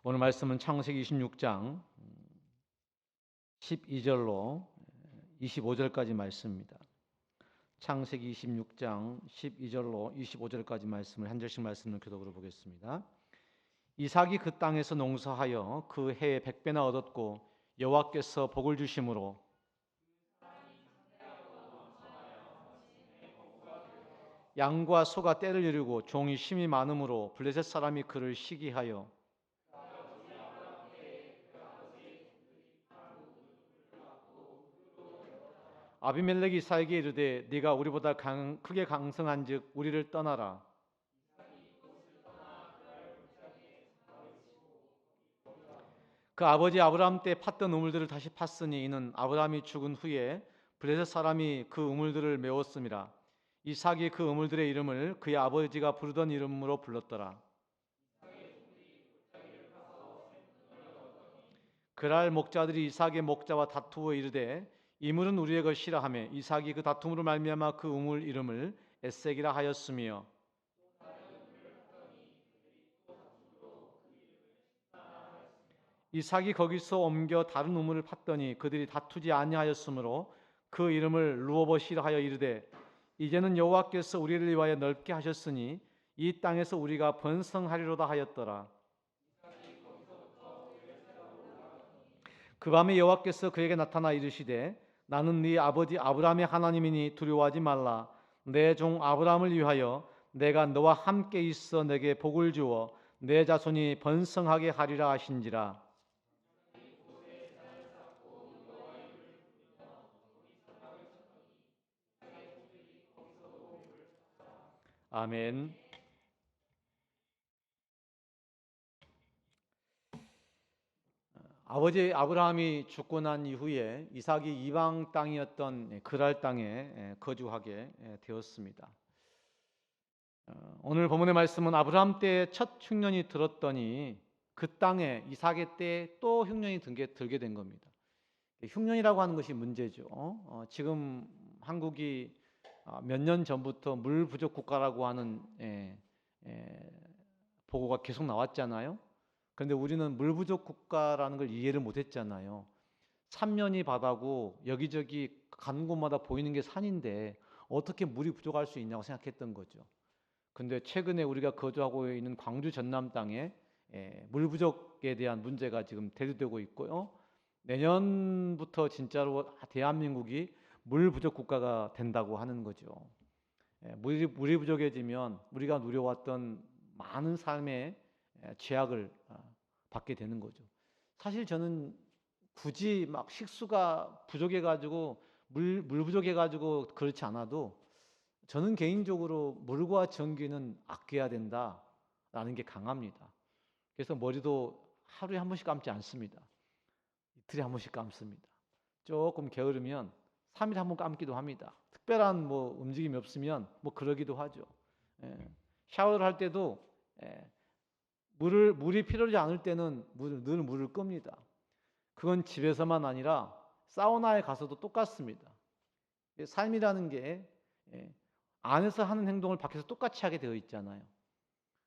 오늘 말씀은 창세기 26장 12절로 25절까지 말씀입니다. 창세기 26장 12절로 25절까지 말씀을 한 절씩 말씀을 교독으로 보겠습니다. 이삭이 그 땅에서 농사하여 그 해에 100배나 얻었고 여호와께서 복을 주심으로 양과 소가 떼를 이루고 종이 심이 많음으로 블레셋 사람이 그를 시기하여 아비멜렉이 이삭에게 이르되 네가 우리보다 크게 강성한즉 우리를 떠나라. 그 아버지 아브라함 때 팠던 우물들을 다시 팠으니 이는 아브라함이 죽은 후에 블레셋 사람이 그 우물들을 메웠음이라. 이삭이 그 우물들의 이름을 그의 아버지가 부르던 이름으로 불렀더라. 그날 목자들이 이삭의 목자와 다투어 이르되 이 물은 우리의 것이라 하며 이삭이 그 다툼으로 말미암아 그 우물 이름을 에색이라 하였으며 이삭이 거기서 옮겨 다른 우물을 팠더니 그들이 다투지 아니하였으므로 그 이름을 루오봇이라 하여 이르되 이제는 여호와께서 우리를 위하여 넓게 하셨으니 이 땅에서 우리가 번성하리로다 하였더라. 그 밤에 여호와께서 그에게 나타나 이르시되 나는 네 아버지 아브라함의 하나님이니 두려워하지 말라. 내 종 아브라함을 위하여 내가 너와 함께 있어 내게 복을 주어 내 자손이 번성하게 하리라 하신지라. 아멘. 아버지 아브라함이 죽고 난 이후에 이삭이 이방 땅이었던 그랄 땅에 거주하게 되었습니다. 오늘 본문의 말씀은 아브라함 때 첫 흉년이 들었더니 그 땅에 이삭의 때 또 흉년이 들게 된 겁니다. 흉년이라고 하는 것이 문제죠. 지금 한국이 몇 년 전부터 물 부족 국가라고 하는 보고가 계속 나왔잖아요. 그런데 우리는 물 부족 국가라는 걸 이해를 못했잖아요. 삼면이 바다고 여기저기 가는 곳마다 보이는 게 산인데 어떻게 물이 부족할 수 있냐고 생각했던 거죠. 근데 최근에 우리가 거주하고 있는 광주 전남 땅에 물 부족에 대한 문제가 지금 대두되고 있고요. 내년부터 진짜로 대한민국이 물 부족 국가가 된다고 하는 거죠. 물이 부족해지면 우리가 누려왔던 많은 삶의 죄악을 받게 되는 거죠. 사실 저는 굳이 막 식수가 부족해가지고 물 부족해가지고 그렇지 않아도 저는 개인적으로 물과 전기는 아껴야 된다라는 게 강합니다. 그래서 머리도 하루에 한 번씩 감지 않습니다. 이틀에 한 번씩 감습니다. 조금 게으르면 3일에 한 번 감기도 합니다. 특별한 뭐 움직임이 없으면 뭐 그러기도 하죠. 샤워를 할 때도 물이 필요하지 않을 때는 늘 물을 끕니다. 그건 집에서만 아니라 사우나에 가서도 똑같습니다. 삶이라는 게 안에서 하는 행동을 밖에서 똑같이 하게 되어 있잖아요.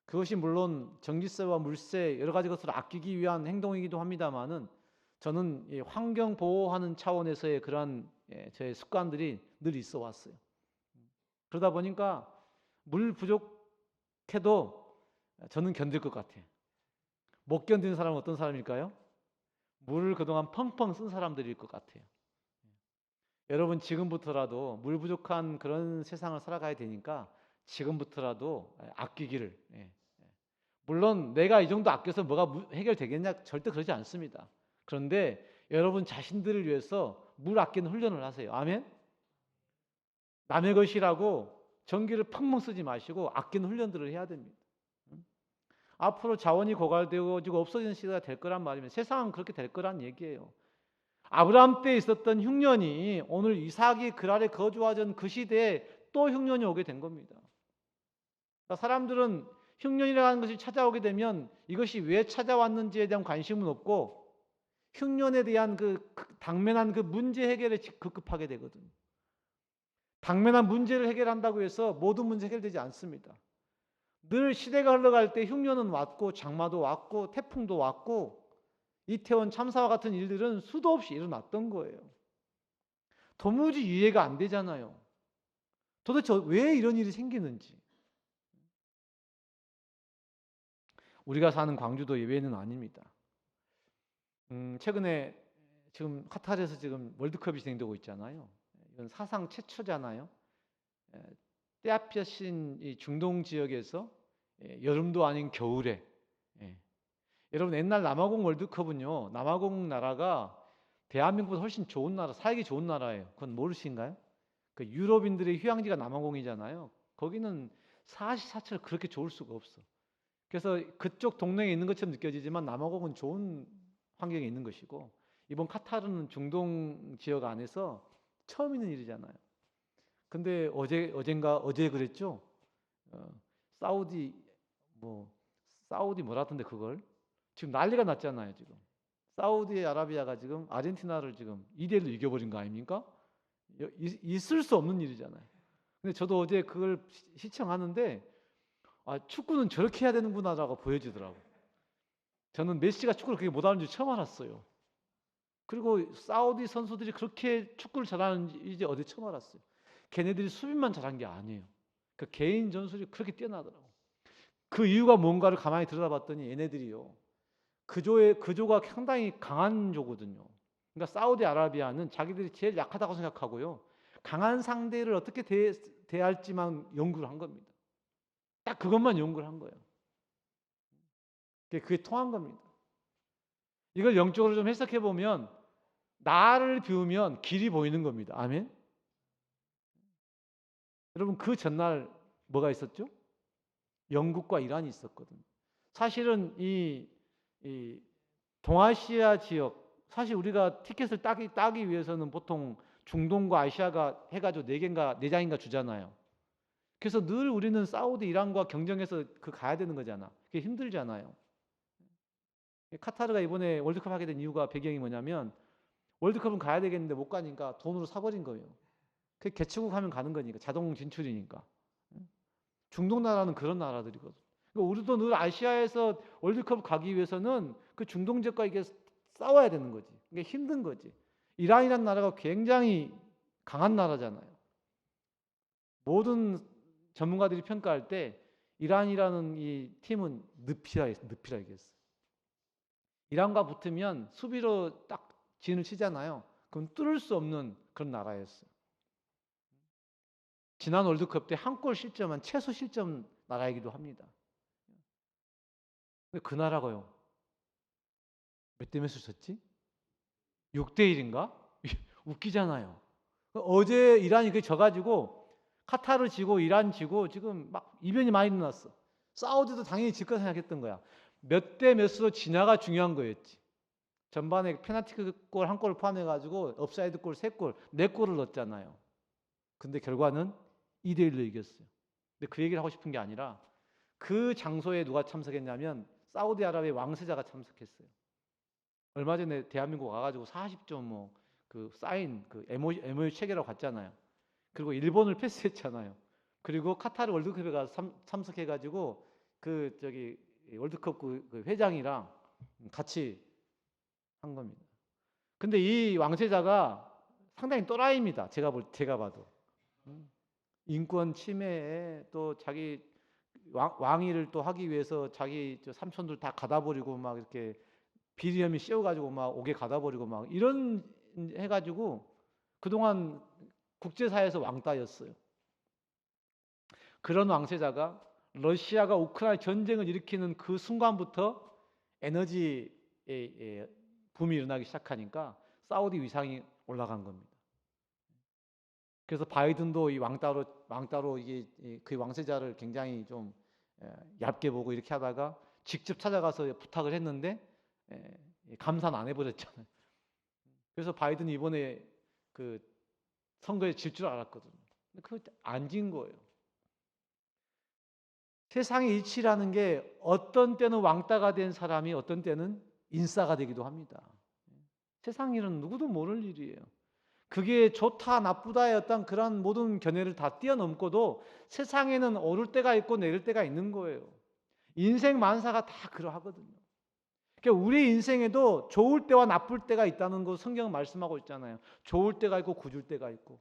그것이 물론 전기세와 물세 여러 가지 것을 아끼기 위한 행동이기도 합니다만은 저는 환경 보호하는 차원에서의 그러한 저의 습관들이 늘 있어 왔어요. 그러다 보니까 물 부족해도 저는 견딜 것 같아요. 못 견디는 사람은 어떤 사람일까요? 물을 그동안 펑펑 쓴 사람들일 것 같아요. 여러분 지금부터라도 물 부족한 그런 세상을 살아가야 되니까 지금부터라도 아끼기를. 물론 내가 이 정도 아껴서 뭐가 해결되겠냐? 절대 그러지 않습니다. 그런데 여러분 자신들을 위해서 물 아끼는 훈련을 하세요. 아멘? 남의 것이라고 전기를 펑펑 쓰지 마시고 아끼는 훈련들을 해야 됩니다. 앞으로 자원이 고갈되어지고 없어지는 시대가 될 거란 말이면 세상은 그렇게 될 거란 얘기예요. 아브라함 때 있었던 흉년이 오늘 이삭이 그랄에 거주하던 그 시대에 또 흉년이 오게 된 겁니다. 그러니까 사람들은 흉년이라는 것이 찾아오게 되면 이것이 왜 찾아왔는지에 대한 관심은 없고 흉년에 대한 그 당면한 그 문제 해결에 급급하게 되거든요. 당면한 문제를 해결한다고 해서 모든 문제 해결되지 않습니다. 늘 시대가 흘러갈 때 흉년은 왔고 장마도 왔고 태풍도 왔고 이태원 참사와 같은 일들은 수도 없이 일어났던 거예요. 도무지 이해가 안 되잖아요. 도대체 왜 이런 일이 생기는지. 우리가 사는 광주도 예외는 아닙니다. 최근에 지금 카타르에서 지금 월드컵이 진행되고 있잖아요. 이건 사상 최초잖아요. 때아볕인 이 중동 지역에서 여름도 아닌 겨울에, 여러분 옛날 남아공 월드컵은요, 남아공 나라가 대한민국보다 훨씬 좋은 나라, 살기 좋은 나라예요. 그건 모르신가요? 그 유럽인들의 휴양지가 남아공이잖아요. 거기는 사시사철 그렇게 좋을 수가 없어. 그래서 그쪽 동네에 있는 것처럼 느껴지지만 남아공은 좋은 환경에 있는 것이고, 이번 카타르는 중동 지역 안에서 처음 있는 일이잖아요. 근데 어제 그랬죠? 사우디 사우디 뭐라던데 그걸 지금 난리가 났잖아요. 지금 사우디아라비아가 지금 아르헨티나를 지금 2대1로 이겨버린 거 아닙니까? 있을 수 없는 일이잖아요. 근데 저도 어제 그걸 시청하는데 축구는 저렇게 해야 되는구나라고 보여지더라고. 저는 메시가 축구를 그렇게 못하는 줄 처음 알았어요. 그리고 사우디 선수들이 그렇게 축구를 잘하는지 이제 어제 처음 알았어요. 걔네들이 수비만 잘한 게 아니에요. 그 개인 전술이 그렇게 뛰어나더라고. 그 이유가 뭔가를 가만히 들여다봤더니 얘네들이요, 그조가 상당히 강한 조거든요. 그러니까 사우디아라비아는 자기들이 제일 약하다고 생각하고요, 강한 상대를 어떻게 대할지만 연구를 한 겁니다. 딱 그것만 연구를 한 거예요. 그게 통한 겁니다. 이걸 영적으로 좀 해석해 보면 나를 비우면 길이 보이는 겁니다. 아멘. 여러분 그 전날 뭐가 있었죠? 영국과 이란이 있었거든요. 사실은 이 동아시아 지역, 사실 우리가 티켓을 따기 위해서는 보통 중동과 아시아가 해가지고 4장인가 주잖아요. 그래서 늘 우리는 사우디, 이란과 경쟁해서 가야 되는 거잖아. 그게 힘들잖아요. 카타르가 이번에 월드컵 하게 된 이유가 배경이 뭐냐면, 월드컵은 가야 되겠는데 못 가니까 돈으로 사버린 거예요. 그 개최국 하면 가는 거니까, 자동 진출이니까. 중동 나라는 그런 나라들이거든. 그러니까 우리도 늘 아시아에서 월드컵 가기 위해서는 그 중동 지역과 이게 싸워야 되는 거지. 이게 힘든 거지. 이란이라는 나라가 굉장히 강한 나라잖아요. 모든 전문가들이 평가할 때 이란이라는 이 팀은 늪이라 얘기했어. 이란과 붙으면 수비로 딱 진을 치잖아요. 그럼 뚫을 수 없는 그런 나라였어요. 지난 월드컵 때 한 골 실점한 최소 실점 나라이기도 합니다. 근데 그 나라가요, 몇 대 몇을 쳤지? 6대1인가? 웃기잖아요. 어제 이란이 그 져가지고 카타르 지고 이란 지고 지금 막 이변이 많이 일어났어. 사우디도 당연히 질 거 생각했던 거야. 몇 대 몇으로 지냐가 중요한 거였지. 전반에 페널티킥 골 한 골을 포함해가지고 업사이드 골 3골, 4골을 넣었잖아요. 근데 결과는 2대1로 이겼어요. 근데 그 얘기를 하고 싶은 게 아니라, 그 장소에 누가 참석했냐면 사우디아라비아 왕세자가 참석했어요. 얼마 전에 대한민국 와가지고 40점 그 사인 그 MOU 체결하고 갔잖아요. 그리고 일본을 패스했잖아요. 그리고 카타르 월드컵에 가서 참석해가지고 월드컵 그 회장이랑 같이 한 겁니다. 근데 이 왕세자가 상당히 또라이입니다. 제가 봐도. 인권 침해에 또 자기 왕위를 또 하기 위해서 자기 삼촌들 다 가다 버리고 막 이렇게 비리 혐의 씌워가지고 막 옥에 가다 버리고 막 이런 해가지고 그동안 국제사회에서 왕따였어요. 그런 왕세자가 러시아가 우크라이나 전쟁을 일으키는 그 순간부터 에너지 붐이 일어나기 시작하니까 사우디 위상이 올라간 겁니다. 그래서 바이든도 이 왕따로 이게 그 왕세자를 굉장히 좀 얇게 보고 이렇게 하다가 직접 찾아가서 부탁을 했는데 감사는 안 해버렸잖아요. 그래서 바이든이 이번에 그 선거에 질 줄 알았거든요. 그거 안 진 거예요. 세상의 이치라는 게 어떤 때는 왕따가 된 사람이 어떤 때는 인싸가 되기도 합니다. 세상 일은 누구도 모를 일이에요. 그게 좋다 나쁘다의 어떤 그런 모든 견해를 다 뛰어넘고도 세상에는 오를 때가 있고 내릴 때가 있는 거예요. 인생 만사가 다 그러하거든요. 그러니까 우리 인생에도 좋을 때와 나쁠 때가 있다는 거 성경은 말씀하고 있잖아요. 좋을 때가 있고 굳을 때가 있고.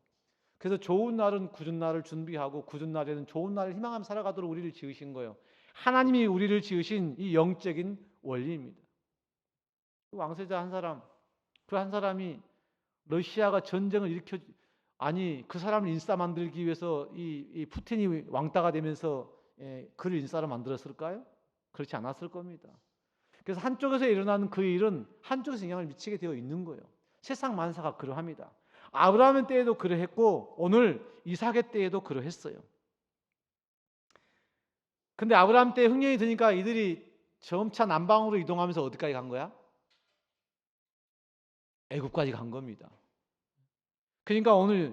그래서 좋은 날은 굳은 날을 준비하고 굳은 날에는 좋은 날을 희망하며 살아가도록 우리를 지으신 거예요. 하나님이 우리를 지으신 이 영적인 원리입니다. 그 왕세자 한 사람, 그 한 사람이 러시아가 전쟁을 일으켜 아니 그 사람을 인싸 만들기 위해서 이 푸틴이 왕따가 되면서 그를 인싸로 만들었을까요? 그렇지 않았을 겁니다. 그래서 한쪽에서 일어나는 그 일은 한쪽에서 영향을 미치게 되어 있는 거예요. 세상 만사가 그러합니다. 아브라함 때에도 그러했고 오늘 이삭의 때에도 그러했어요. 근데 아브라함 때 흉년이 드니까 이들이 점차 남방으로 이동하면서 어디까지 간 거야? 애굽까지 간 겁니다. 그러니까 오늘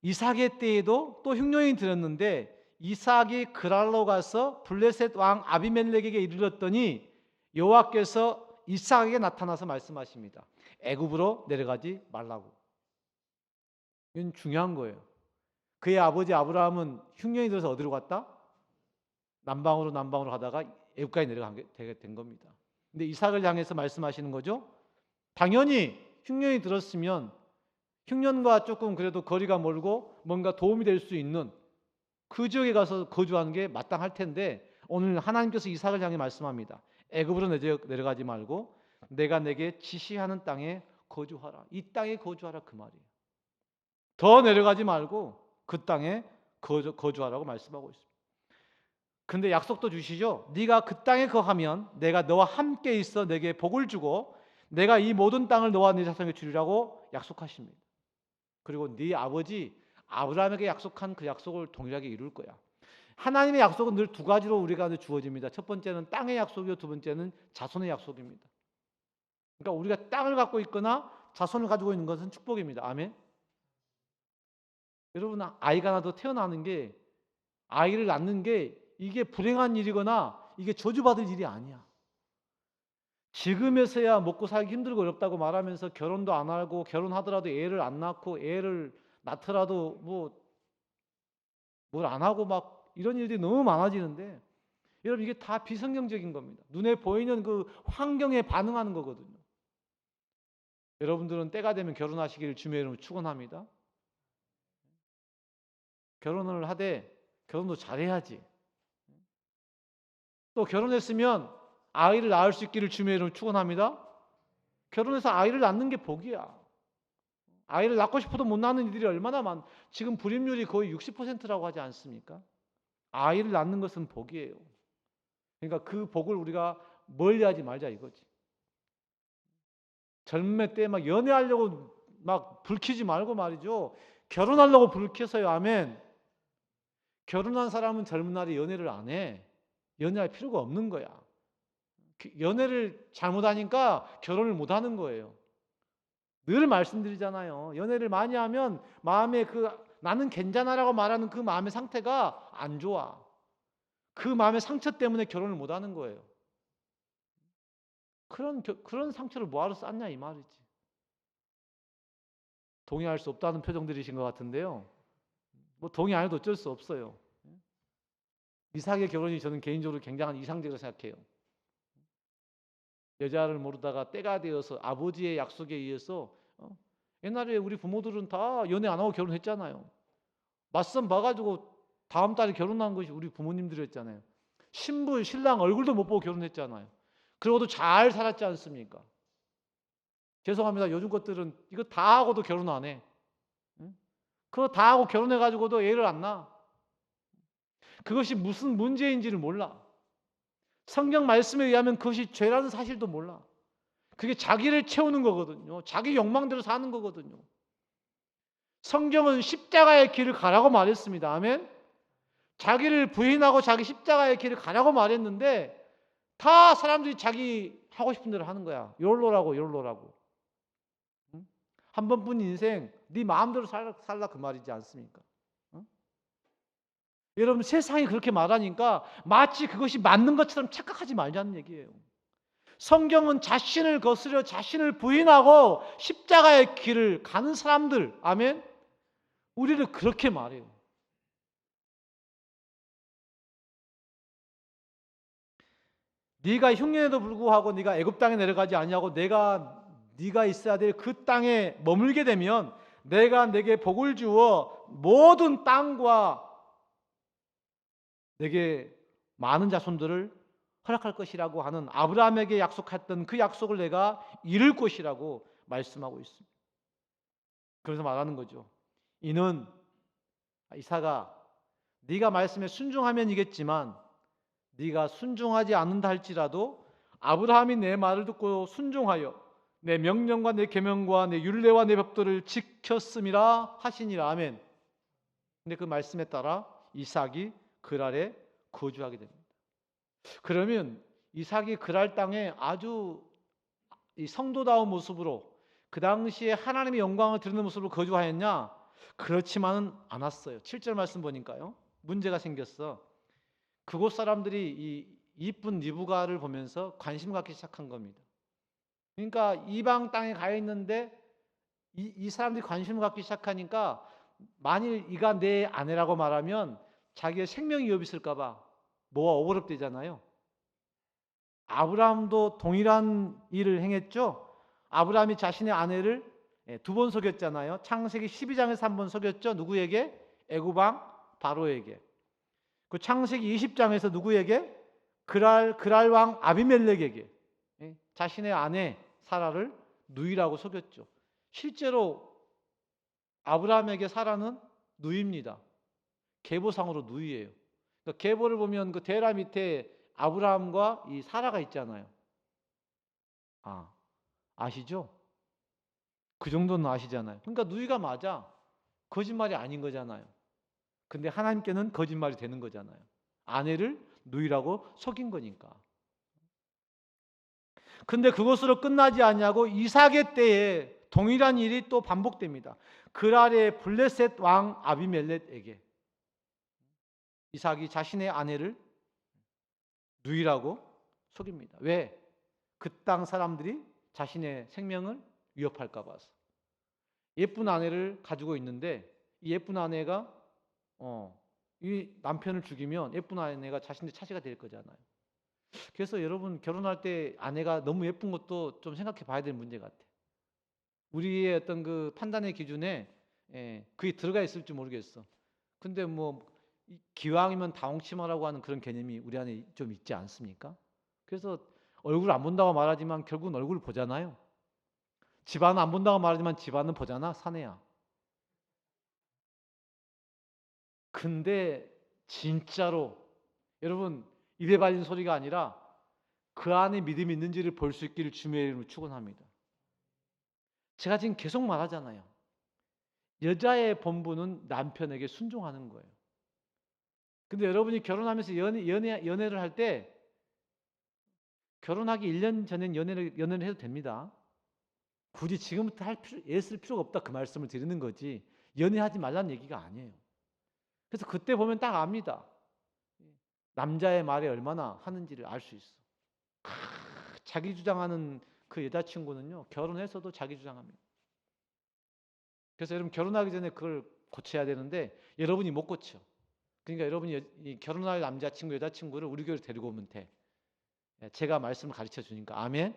이삭의 때에도 또 흉년이 들었는데 이삭이 그랄로 가서 블레셋 왕 아비멜렉에게 이르렀더니 여호와께서 이삭에게 나타나서 말씀하십니다. 애굽으로 내려가지 말라고. 이건 중요한 거예요. 그의 아버지 아브라함은 흉년이 들어서 어디로 갔다? 남방으로 가다가 애굽까지 내려가게 된 겁니다. 근데 이삭을 향해서 말씀하시는 거죠. 당연히 흉년이 들었으면 흉년과 조금 그래도 거리가 멀고 뭔가 도움이 될 수 있는 그 지역에 가서 거주하는 게 마땅할 텐데 오늘 하나님께서 이삭을 향해 말씀합니다. 애굽으로 내려가지 말고 내가 내게 지시하는 땅에 거주하라. 이 땅에 거주하라 그 말이에요. 더 내려가지 말고 그 땅에 거주하라고 말씀하고 있습니다. 근데 약속도 주시죠. 네가 그 땅에 거하면 내가 너와 함께 있어 내게 복을 주고 내가 이 모든 땅을 너와 네 자손에게 주리라고 약속하십니다. 그리고 네 아버지 아브라함에게 약속한 그 약속을 동일하게 이룰 거야. 하나님의 약속은 늘 두 가지로 우리가 주어집니다. 첫 번째는 땅의 약속이고 두 번째는 자손의 약속입니다. 그러니까 우리가 땅을 갖고 있거나 자손을 가지고 있는 것은 축복입니다. 아멘. 여러분 아이가 나도 태어나는 게 아이를 낳는 게 이게 불행한 일이거나 이게 저주받을 일이 아니야. 지금에서야 먹고 살기 힘들고 어렵다고 말하면서 결혼도 안 하고 결혼하더라도 애를 안 낳고 애를 낳더라도 뭘 안 하고 막 이런 일들이 너무 많아지는데 여러분 이게 다 비성경적인 겁니다. 눈에 보이는 그 환경에 반응하는 거거든요. 여러분들은 때가 되면 결혼하시기를 주님의 이름으로 축원합니다. 결혼을 하되 결혼도 잘해야지. 또 결혼했으면 아이를 낳을 수 있기를 주님의 이름으로 축원합니다. 결혼해서 아이를 낳는 게 복이야. 아이를 낳고 싶어도 못 낳는 이들이 얼마나 지금 불임률이 거의 60%라고 하지 않습니까? 아이를 낳는 것은 복이에요. 그러니까 그 복을 우리가 멀리하지 말자 이거지. 젊을 때 막 연애하려고 막 불키지 말고 말이죠. 결혼하려고 불켜서요. 아멘. 결혼한 사람은 젊은 날에 연애를 안 해. 연애할 필요가 없는 거야. 연애를 잘못하니까 결혼을 못하는 거예요. 늘 말씀드리잖아요. 연애를 많이 하면 마음에 나는 괜찮아라고 말하는 그 마음의 상태가 안 좋아. 그 마음의 상처 때문에 결혼을 못하는 거예요. 그런 상처를 뭐하러 쌓냐 이 말이지. 동의할 수 없다는 표정들이신 것 같은데요. 뭐 동의 안 해도 어쩔 수 없어요. 이삭의 결혼이 저는 개인적으로 굉장한 이상적으로 생각해요. 여자를 모르다가 때가 되어서 아버지의 약속에 의해서 옛날에 우리 부모들은 다 연애 안 하고 결혼했잖아요. 맞선 봐가지고 다음 달에 결혼한 것이 우리 부모님들이었잖아요. 신부 신랑 얼굴도 못 보고 결혼했잖아요. 그러고도 잘 살았지 않습니까? 죄송합니다. 요즘 것들은 이거 다 하고도 결혼 안 해. 그거 다 하고 결혼해가지고도 애를 안 낳아. 그것이 무슨 문제인지를 몰라. 성경 말씀에 의하면 그것이 죄라는 사실도 몰라. 그게 자기를 채우는 거거든요. 자기 욕망대로 사는 거거든요. 성경은 십자가의 길을 가라고 말했습니다. 아멘. 자기를 부인하고 자기 십자가의 길을 가라고 말했는데 다 사람들이 자기 하고 싶은 대로 하는 거야. 욜로라고. 한 번뿐 인생 네 마음대로 살라 그 말이지 않습니까? 여러분 세상이 그렇게 말하니까 마치 그것이 맞는 것처럼 착각하지 말자는 얘기예요. 성경은 자신을 거스려 자신을 부인하고 십자가의 길을 가는 사람들, 아멘? 우리를 그렇게 말해요. 네가 흉년에도 불구하고 네가 애굽 땅에 내려가지 아니하고 네가 있어야 될 그 땅에 머물게 되면 내가 네게 복을 주어 모든 땅과 내게 많은 자손들을 허락할 것이라고 하는 아브라함에게 약속했던 그 약속을 내가 이룰 것이라고 말씀하고 있습니다. 그래서 말하는 거죠. 이는 이사가 네가 말씀에 순종하면 이겠지만 네가 순종하지 않는다 할지라도 아브라함이 내 말을 듣고 순종하여 내 명령과 내 계명과 내 율례와 내 법도를 지켰음이라 하시니라. 아멘. 근데 그 말씀에 따라 이삭이 그랄에 거주하게 됩니다. 그러면 이삭이 그랄 땅에 아주 이 성도다운 모습으로 그 당시에 하나님의 영광을 드리는 모습으로 거주하였냐? 그렇지만은 않았어요. 7절 말씀 보니까요. 문제가 생겼어. 그곳 사람들이 이 이쁜 리브가를 보면서 관심 갖기 시작한 겁니다. 그러니까 이방 땅에 가 있는데 이 사람들이 관심을 갖기 시작하니까 만일 이가 내 아내라고 말하면 자기의 생명이 위협이 있을까 봐 뭐가 억울합되잖아요. 아브라함도 동일한 일을 행했죠. 아브라함이 자신의 아내를 두 번 속였잖아요. 창세기 12장에서 한 번 속였죠. 누구에게? 애굽 왕 바로에게. 그 창세기 20장에서 누구에게? 그랄 왕 아비멜렉에게 자신의 아내 사라를 누이라고 속였죠. 실제로 아브라함에게 사라는 누이입니다. 계보상으로 누이예요. 그러니까 계보를 보면 그 데라 밑에 아브라함과 이 사라가 있잖아요. 아시죠? 그 정도는 아시잖아요. 그러니까 누이가 맞아. 거짓말이 아닌 거잖아요. 근데 하나님께는 거짓말이 되는 거잖아요. 아내를 누이라고 속인 거니까. 근데 그것으로 끝나지 않냐고 이삭의 때에 동일한 일이 또 반복됩니다. 그랄의 블레셋 왕 아비멜렉에게 이삭이 자신의 아내를 누이라고 속입니다. 왜? 그 땅 사람들이 자신의 생명을 위협할까 봐서. 예쁜 아내를 가지고 있는데 이 예쁜 아내가 이 남편을 죽이면 예쁜 아내가 자신의 차지가 될 거잖아요. 그래서 여러분 결혼할 때 아내가 너무 예쁜 것도 좀 생각해 봐야 될 문제 같아. 우리의 어떤 그 판단의 기준에 그게 들어가 있을지 모르겠어. 근데 뭐 기왕이면 다홍치마라고 하는 그런 개념이 우리 안에 좀 있지 않습니까? 그래서 얼굴 안 본다고 말하지만 결국은 얼굴을 보잖아요. 집안은 안 본다고 말하지만 집안은 보잖아, 사내야. 근데 진짜로 여러분 입에 발린 소리가 아니라 그 안에 믿음이 있는지를 볼 수 있기를 주님의 이름으로 축원합니다. 제가 지금 계속 말하잖아요. 여자의 본분은 남편에게 순종하는 거예요. 근데 여러분이 결혼하면서 연애를 할 때 결혼하기 1년 전엔 연애를 해도 됩니다. 굳이 지금부터 애쓸 필요가 없다 그 말씀을 드리는 거지 연애하지 말라는 얘기가 아니에요. 그래서 그때 보면 딱 압니다. 남자의 말에 얼마나 하는지를 알 수 있어. 자기 주장하는 그 여자친구는요 결혼해서도 자기 주장합니다. 그래서 여러분 결혼하기 전에 그걸 고쳐야 되는데 여러분이 못 고쳐. 그러니까 여러분이 결혼할 남자친구 여자친구를 우리 교회로 데리고 오면 돼. 제가 말씀을 가르쳐 주니까. 아멘.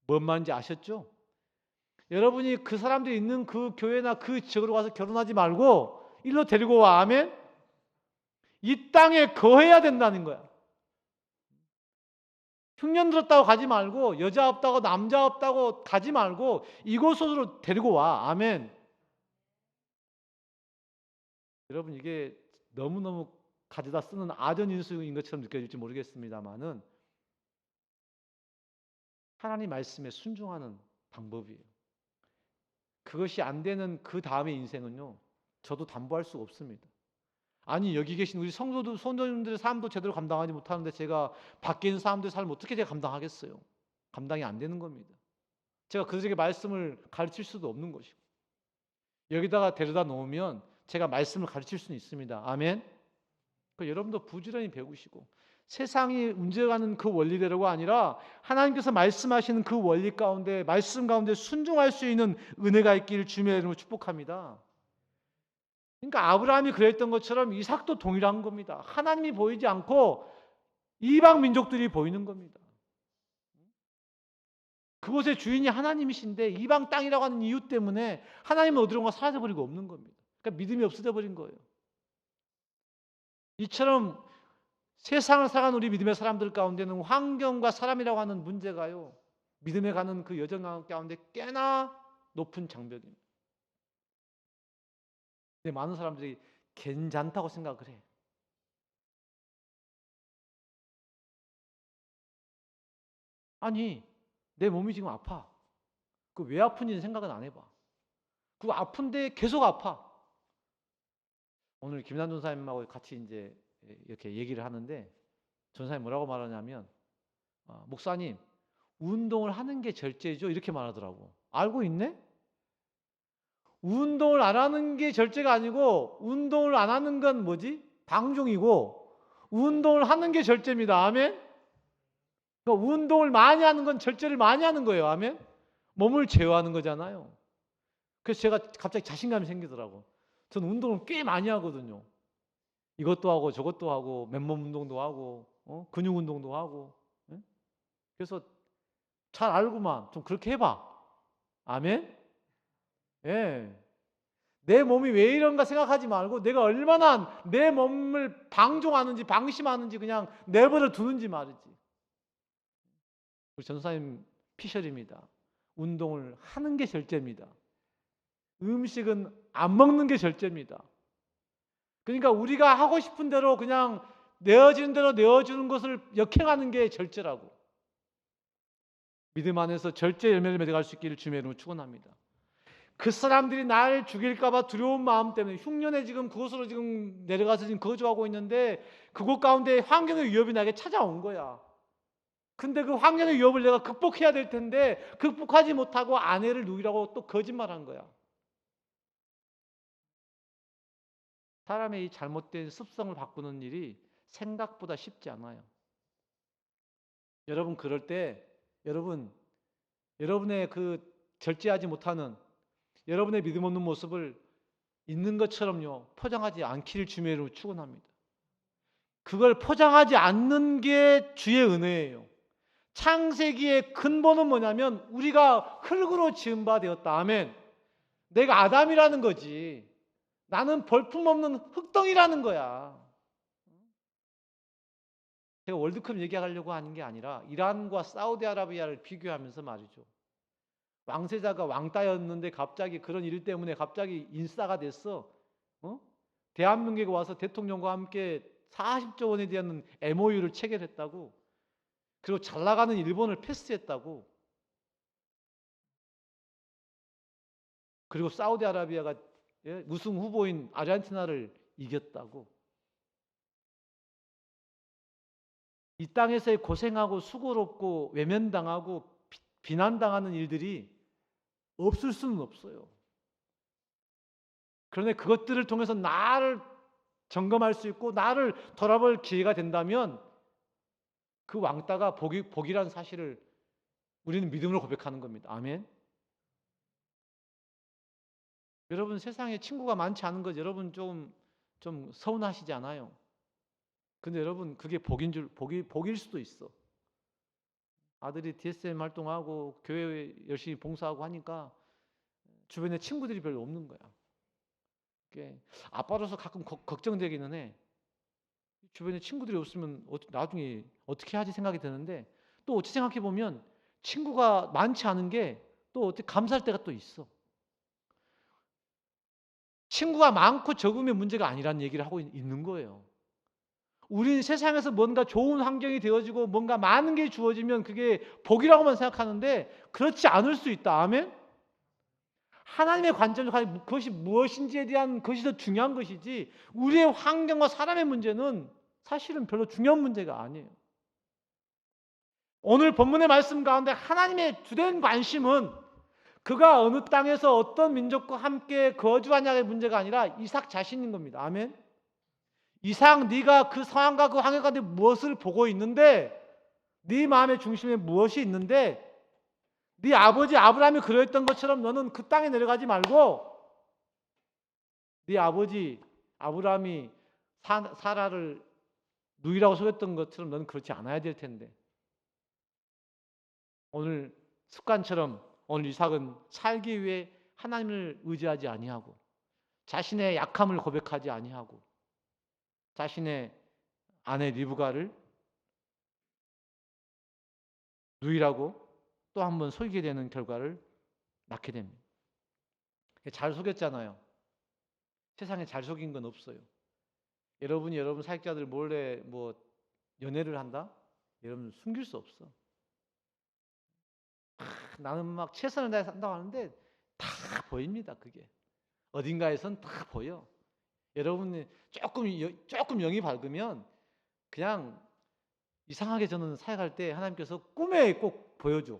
뭔 말인지 아셨죠? 여러분이 그 사람들이 있는 그 교회나 그 지역으로 가서 결혼하지 말고 일로 데리고 와. 아멘. 이 땅에 거해야 된다는 거야. 흉년 들었다고 가지 말고 여자 없다고 남자 없다고 가지 말고 이곳으로 데리고 와. 아멘. 여러분 이게 너무너무 가져다 쓰는 아전인수인 것처럼 느껴질지 모르겠습니다만은 하나님 말씀에 순종하는 방법이에요. 그것이 안 되는 그 다음의 인생은요 저도 담보할 수가 없습니다. 아니 여기 계신 우리 성도님들의 삶도 제대로 감당하지 못하는데 제가 밖에 있는 사람들의 삶을 어떻게 제가 감당하겠어요? 감당이 안 되는 겁니다. 제가 그들에게 말씀을 가르칠 수도 없는 것이고 여기다가 데려다 놓으면 제가 말씀을 가르칠 수는 있습니다. 아멘. 여러분도 부지런히 배우시고 세상이 움직여가는 그 원리대로가 아니라 하나님께서 말씀하시는 그 원리 가운데, 말씀 가운데 순종할 수 있는 은혜가 있기를 주님의 이름으로 축복합니다. 그러니까 아브라함이 그랬던 것처럼 이삭도 동일한 겁니다. 하나님이 보이지 않고 이방 민족들이 보이는 겁니다. 그곳의 주인이 하나님이신데 이방 땅이라고 하는 이유 때문에 하나님은 어디론가 사라져버리고 없는 겁니다. 그러니까 믿음이 없어져 버린 거예요. 이처럼 세상을 살아가는 우리 믿음의 사람들 가운데는 환경과 사람이라고 하는 문제가요, 믿음에 가는 그 여정 가운데 꽤나 높은 장벽입니다. 근데 많은 사람들이 괜찮다고 생각을 해. 아니, 내 몸이 지금 아파. 그 왜 아픈지는 생각은 안 해봐. 그 아픈데 계속 아파. 오늘 김난 전사님하고 같이 이제 이렇게 얘기를 하는데 전사님 뭐라고 말하냐면, 목사님, 운동을 하는 게 절제죠, 이렇게 말하더라고. 알고 있네? 운동을 안 하는 게 절제가 아니고, 운동을 안 하는 건 뭐지? 방종이고, 운동을 하는 게 절제입니다. 아멘? 그러니까 운동을 많이 하는 건 절제를 많이 하는 거예요. 아멘? 몸을 제어하는 거잖아요. 그래서 제가 갑자기 자신감이 생기더라고. 저는 운동을 꽤 많이 하거든요. 이것도 하고 저것도 하고 맨몸 운동도 하고 근육 운동도 하고. 예? 그래서 잘 알고만 좀 그렇게 해봐. 아멘? 예. 내 몸이 왜 이런가 생각하지 말고 내가 얼마나 내 몸을 방종하는지 방심하는지 그냥 내버려 두는지 말이지. 우리 전사님 피셜입니다. 운동을 하는 게 절제입니다. 음식은 안 먹는 게 절제입니다. 그러니까 우리가 하고 싶은 대로 그냥 내어지는 대로 내어주는 것을 역행하는 게 절제라고. 믿음 안에서 절제 열매를 맺어갈 수 있기를 주님의 이름으로 축원합니다. 그 사람들이 날 죽일까 봐 두려운 마음 때문에 흉년에 지금 그곳으로 지금 내려가서 지금 거주하고 있는데 그곳 가운데 환경의 위협이 나에게 찾아온 거야. 근데 그 환경의 위협을 내가 극복해야 될 텐데 극복하지 못하고 아내를 누이라고 또 거짓말한 거야. 사람의 이 잘못된 습성을 바꾸는 일이 생각보다 쉽지 않아요. 여러분 그럴 때 여러분의 그 절제하지 못하는 여러분의 믿음 없는 모습을 있는 것처럼요 포장하지 않기를 주님의 이름으로 축원합니다. 그걸 포장하지 않는 게 주의 은혜예요. 창세기의 근본은 뭐냐면 우리가 흙으로 지은 바 되었다. 아멘. 내가 아담이라는 거지. 나는 볼품없는 흙덩이라는 거야. 제가 월드컵 얘기하려고 하는 게 아니라 이란과 사우디아라비아를 비교하면서 말이죠. 왕세자가 왕따였는데 갑자기 그런 일 때문에 갑자기 인싸가 됐어. 대한민국에 와서 대통령과 함께 40조 원에 대한 MOU를 체결했다고. 그리고 잘 나가는 일본을 패스했다고. 그리고 사우디아라비아가 우승 후보인 아르헨티나를 이겼다고. 이 땅에서의 고생하고 수고롭고 외면당하고 비난당하는 일들이 없을 수는 없어요. 그런데 그것들을 통해서 나를 점검할 수 있고 나를 돌아볼 기회가 된다면 그 왕따가 복이라는 사실을 우리는 믿음으로 고백하는 겁니다. 아멘. 여러분 세상에 친구가 많지 않은 것 여러분 좀 서운하시지 않아요? 근데 여러분 그게 복일 수도 있어. 아들이 DSM 활동하고 교회에 열심히 봉사하고 하니까 주변에 친구들이 별로 없는 거야. 아빠로서 가끔 걱정되기는 해. 주변에 친구들이 없으면 나중에 어떻게 하지 생각이 드는데 또 어찌 생각해 보면 친구가 많지 않은 게 또 어떻게 감사할 때가 또 있어. 친구가 많고 적으면 문제가 아니라는 얘기를 하고 있는 거예요. 우리는 세상에서 뭔가 좋은 환경이 되어지고 뭔가 많은 게 주어지면 그게 복이라고만 생각하는데 그렇지 않을 수 있다. 아멘? 하나님의 관점에서 그것이 무엇인지에 대한 것이 더 중요한 것이지 우리의 환경과 사람의 문제는 사실은 별로 중요한 문제가 아니에요. 오늘 본문의 말씀 가운데 하나님의 주된 관심은 그가 어느 땅에서 어떤 민족과 함께 거주하냐의 문제가 아니라 이삭 자신인 겁니다. 아멘? 이상 네가 그 상황과 그 환경 가운데 무엇을 보고 있는데, 네 마음의 중심에 무엇이 있는데, 네 아버지 아브라함이 그러했던 것처럼 너는 그 땅에 내려가지 말고 네 아버지 아브라함이 사라를 누이라고 속였던 것처럼 너는 그렇지 않아야 될 텐데, 오늘 습관처럼 오늘 이삭은 살기 위해 하나님을 의지하지 아니하고 자신의 약함을 고백하지 아니하고 자신의 아내 리브가를 누이라고 또 한 번 속이게 되는 결과를 낳게 됩니다. 잘 속였잖아요. 세상에 잘 속인 건 없어요. 여러분이 여러분 사역자들 몰래 뭐 연애를 한다? 여러분 숨길 수 없어. 나는 막 최선을 다해서 한다고 하는데 다 보입니다. 그게 어딘가에선 다 보여. 여러분이 조금 영이 밝으면 그냥 이상하게 저는 사역할 때 하나님께서 꿈에 꼭 보여줘.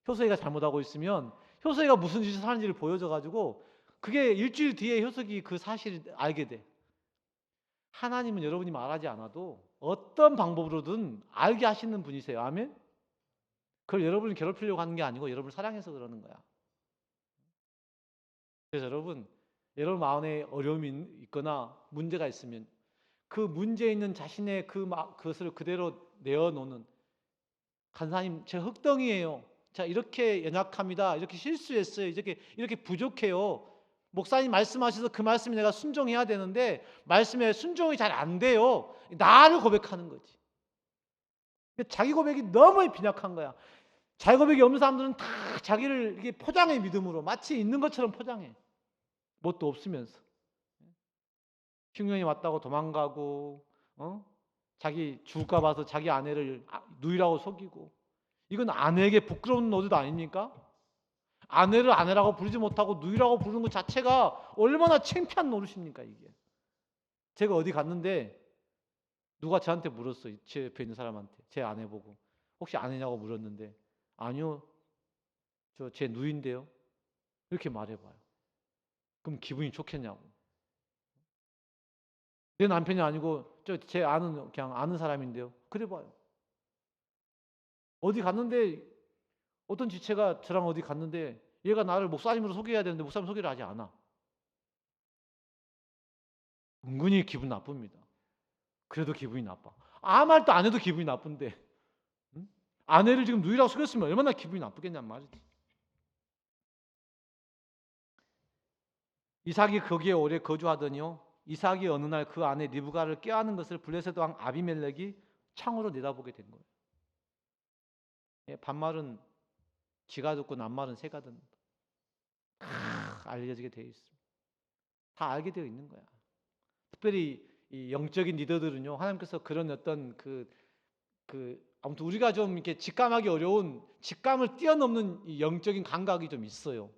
효석이가 잘못하고 있으면 효석이가 무슨 짓을 하는지를 보여줘가지고 그게 일주일 뒤에 효석이 그 사실을 알게 돼. 하나님은 여러분이 말하지 않아도 어떤 방법으로든 알게 하시는 분이세요. 아멘? 그걸 여러분을 괴롭히려고 하는 게 아니고 여러분을 사랑해서 그러는 거야. 그래서 여러분 마음에 어려움이 있거나 문제가 있으면 그 문제 있는 자신의 그것을 그대로 내어놓는, 간사님 제 흙덩이에요. 자, 이렇게 연약합니다. 이렇게 실수했어요. 이렇게 부족해요. 목사님 말씀하셔서 그 말씀에 내가 순종해야 되는데 말씀에 순종이 잘 안 돼요. 나를 고백하는 거지. 자기 고백이 너무 빈약한 거야. 자기 고백이 없는 사람들은 다 자기를 이렇게 포장해, 믿음으로 마치 있는 것처럼 포장해. 뭣도 없으면서 흉년이 왔다고 도망가고, 자기 죽을까 봐서 자기 아내를 누이라고 속이고, 이건 아내에게 부끄러운 노릇 아닙니까? 아내를 아내라고 부르지 못하고 누이라고 부르는 것 자체가 얼마나 창피한 노릇입니까 이게. 제가 어디 갔는데 누가 저한테 물었어요. 제 옆에 있는 사람한테, 제 아내 보고 혹시 아내냐고 물었는데 아니요, 저 제 누이인데요. 이렇게 말해봐요. 그럼 기분이 좋겠냐고. 내 남편이 아니고 제 그냥 아는 사람인데요. 그래봐요. 어디 갔는데 어떤 지체가 저랑 어디 갔는데 얘가 나를 목사님으로 소개해야 되는데 목사님 소개를 하지 않아. 은근히 기분 나쁩니다. 그래도 기분이 나빠. 아무 말도 안 해도 기분이 나쁜데, 응? 아내를 지금 누이라고 속였으면 얼마나 기분이 나쁘겠냔 말이지. 이삭이 거기에 오래 거주하더니요, 이삭이 어느 날 그 아내 리브가를 꾀하는 것을 블레셋 왕 아비멜렉이 창으로 내다보게 된 거예요. 반말은 쥐가 듣고 낱말은 새가 듣는다. 다 알려지게 되어 있습니다. 다 알게 되어 있는 거야. 특별히 이 영적인 리더들은요, 하나님께서 그런 어떤 아무튼 우리가 좀 이렇게 직감하기 어려운, 직감을 뛰어넘는 이 영적인 감각이 좀 있어요.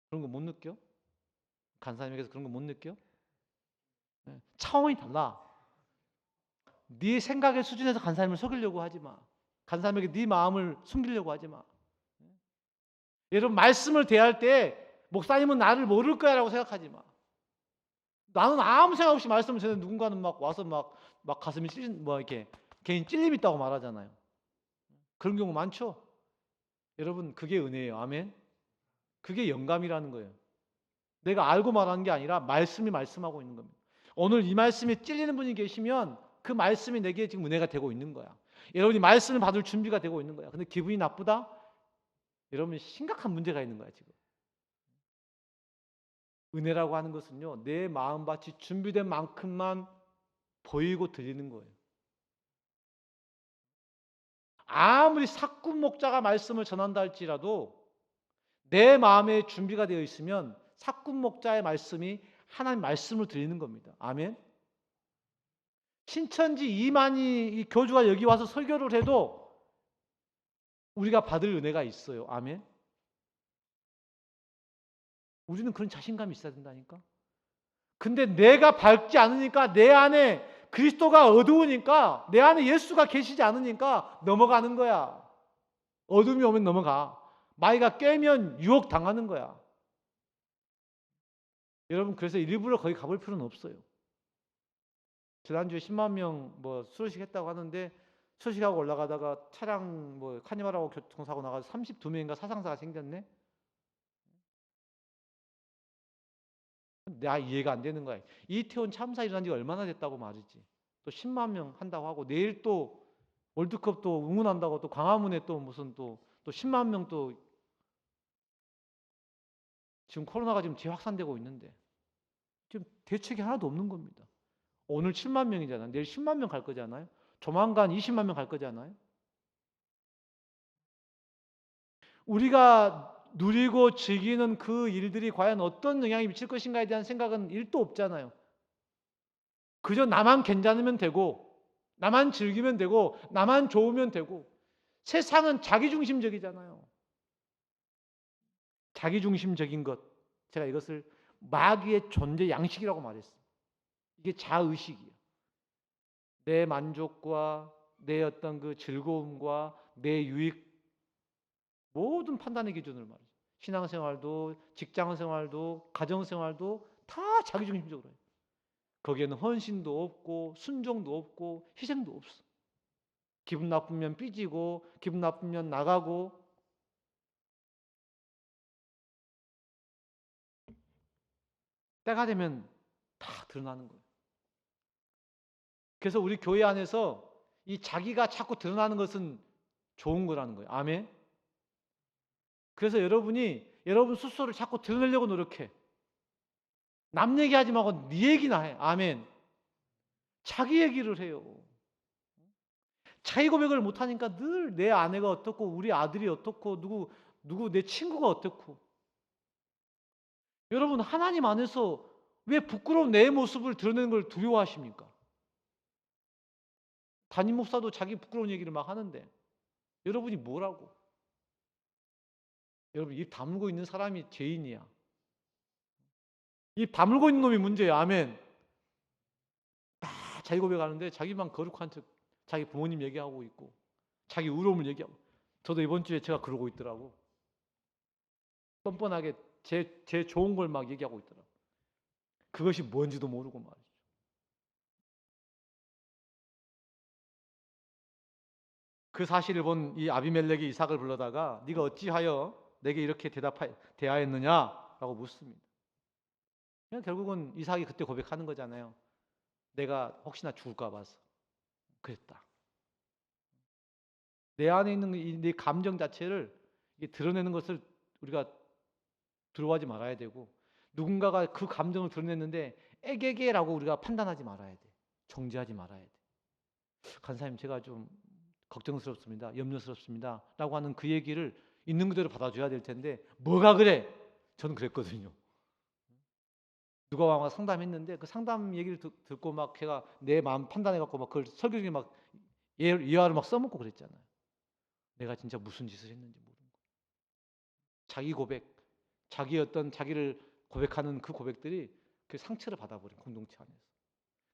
그런 거 못 느껴? 간사님에게서 그런 거 못 느껴? 차원이 달라. 네 생각의 수준에서 간사님을 속이려고 하지 마. 간사님에게 네 마음을 숨기려고 하지 마. 여러분 말씀을 대할 때 목사님은 나를 모를 거야라고 생각하지 마. 나는 아무 생각 없이 말씀을 전해 누군가는 막 와서 막 가슴이 이렇게 개인 찔림 있다고 말하잖아요. 그런 경우 많죠. 여러분 그게 은혜예요. 아멘. 그게 영감이라는 거예요. 내가 알고 말하는 게 아니라 말씀이 말씀하고 있는 겁니다. 오늘 이 말씀에 찔리는 분이 계시면 그 말씀이 내게 지금 은혜가 되고 있는 거야. 여러분이 말씀을 받을 준비가 되고 있는 거야. 근데 기분이 나쁘다? 여러분이 심각한 문제가 있는 거야 지금. 은혜라고 하는 것은요, 내 마음밭이 준비된 만큼만 보이고 들리는 거예요. 아무리 사꾼 목자가 말씀을 전한다 할지라도 내 마음에 준비가 되어 있으면 사꾼 목자의 말씀이 하나님 말씀을 들리는 겁니다. 아멘. 신천지 이만희 이 교주가 여기 와서 설교를 해도 우리가 받을 은혜가 있어요. 아멘. 우리는 그런 자신감이 있어야 된다니까. 근데 내가 밝지 않으니까, 내 안에 그리스도가 어두우니까, 내 안에 예수가 계시지 않으니까 넘어가는 거야. 어둠이 오면 넘어가. 마귀가 깨면 유혹 당하는 거야. 여러분 그래서 일부러 거기 가볼 필요는 없어요. 지난주에 10만 명 뭐 수료식 했다고 하는데 수료식하고 올라가다가 차량 뭐 카니발하고 교통사고 나가서 32명인가 사상자가 생겼네. 나 이해가 안 되는 거야. 이태원 참사 일어난 지가 얼마나 됐다고 말이지. 또 10만 명 한다고 하고 내일 또 월드컵 또 응원한다고 또 광화문에 또 무슨 또 10만 명 또 지금 코로나가 지금 재확산되고 있는데 지금 대책이 하나도 없는 겁니다. 오늘 7만 명이잖아요. 내일 10만 명 갈 거잖아요. 조만간 20만 명 갈 거잖아요. 우리가 누리고 즐기는 그 일들이 과연 어떤 영향이 미칠 것인가에 대한 생각은 1도 없잖아요. 그저 나만 괜찮으면 되고 나만 즐기면 되고 나만 좋으면 되고 세상은 자기중심적이잖아요. 자기중심적인 것. 제가 이것을 마귀의 존재 양식이라고 말했어요. 이게 자의식이에요. 내 만족과 내 어떤 그 즐거움과 내 유익 모든 판단의 기준을 말이죠. 신앙생활도 직장생활도 가정생활도 다 자기중심적으로 해요. 거기에는 헌신도 없고 순종도 없고 희생도 없어. 기분 나쁘면 삐지고 기분 나쁘면 나가고 때가 되면 다 드러나는 거예요. 그래서 우리 교회 안에서 이 자기가 자꾸 드러나는 것은 좋은 거라는 거예요. 아멘. 그래서 여러분 스스로를 자꾸 드러내려고 노력해. 남 얘기하지 말고 네 얘기나 해. 아멘. 자기 얘기를 해요. 자기 고백을 못하니까 늘 내 아내가 어떻고 우리 아들이 어떻고 누구 내 친구가 어떻고. 여러분 하나님 안에서 왜 부끄러운 내 모습을 드러내는 걸 두려워하십니까? 담임 목사도 자기 부끄러운 얘기를 막 하는데 여러분이 뭐라고? 여러분 입 다물고 있는 사람이 죄인이야. 입 다물고 있는 놈이 문제야. 아멘. 다 자기 고백하는데 자기만 거룩한 척 자기 부모님 얘기하고 있고 자기 의로움을 얘기하고. 저도 이번 주에 제가 그러고 있더라고. 뻔뻔하게 제 좋은 걸 막 얘기하고 있더라고. 그것이 뭔지도 모르고 말이죠. 그 사실을 본 이 아비멜렉이 이삭을 불러다가 네가 어찌하여 내게 이렇게 대하였느냐라고 묻습니다. 결국은 이삭이 그때 고백하는 거잖아요. 내가 혹시나 죽을까 봐서 그랬다. 내 안에 있는 이 감정 자체를 드러내는 것을 우리가 두려워하지 말아야 되고 누군가가 그 감정을 드러냈는데 애게게라고 우리가 판단하지 말아야 돼. 정죄하지 말아야 돼. 간사님 제가 좀 걱정스럽습니다. 염려스럽습니다. 라고 하는 그 얘기를 있는 그대로 받아줘야 될 텐데 뭐가 그래? 저는 그랬거든요. 누가 와서 상담했는데 그 상담 얘기를 듣고 막 걔가 내 마음 판단해갖고 막 그걸 설교 중에 막 예화를 막 써먹고 그랬잖아요. 내가 진짜 무슨 짓을 했는지 모르는 거예요. 자기 고백, 자기를 고백하는 그 고백들이 그 상처를 받아버린 공동체 안에서.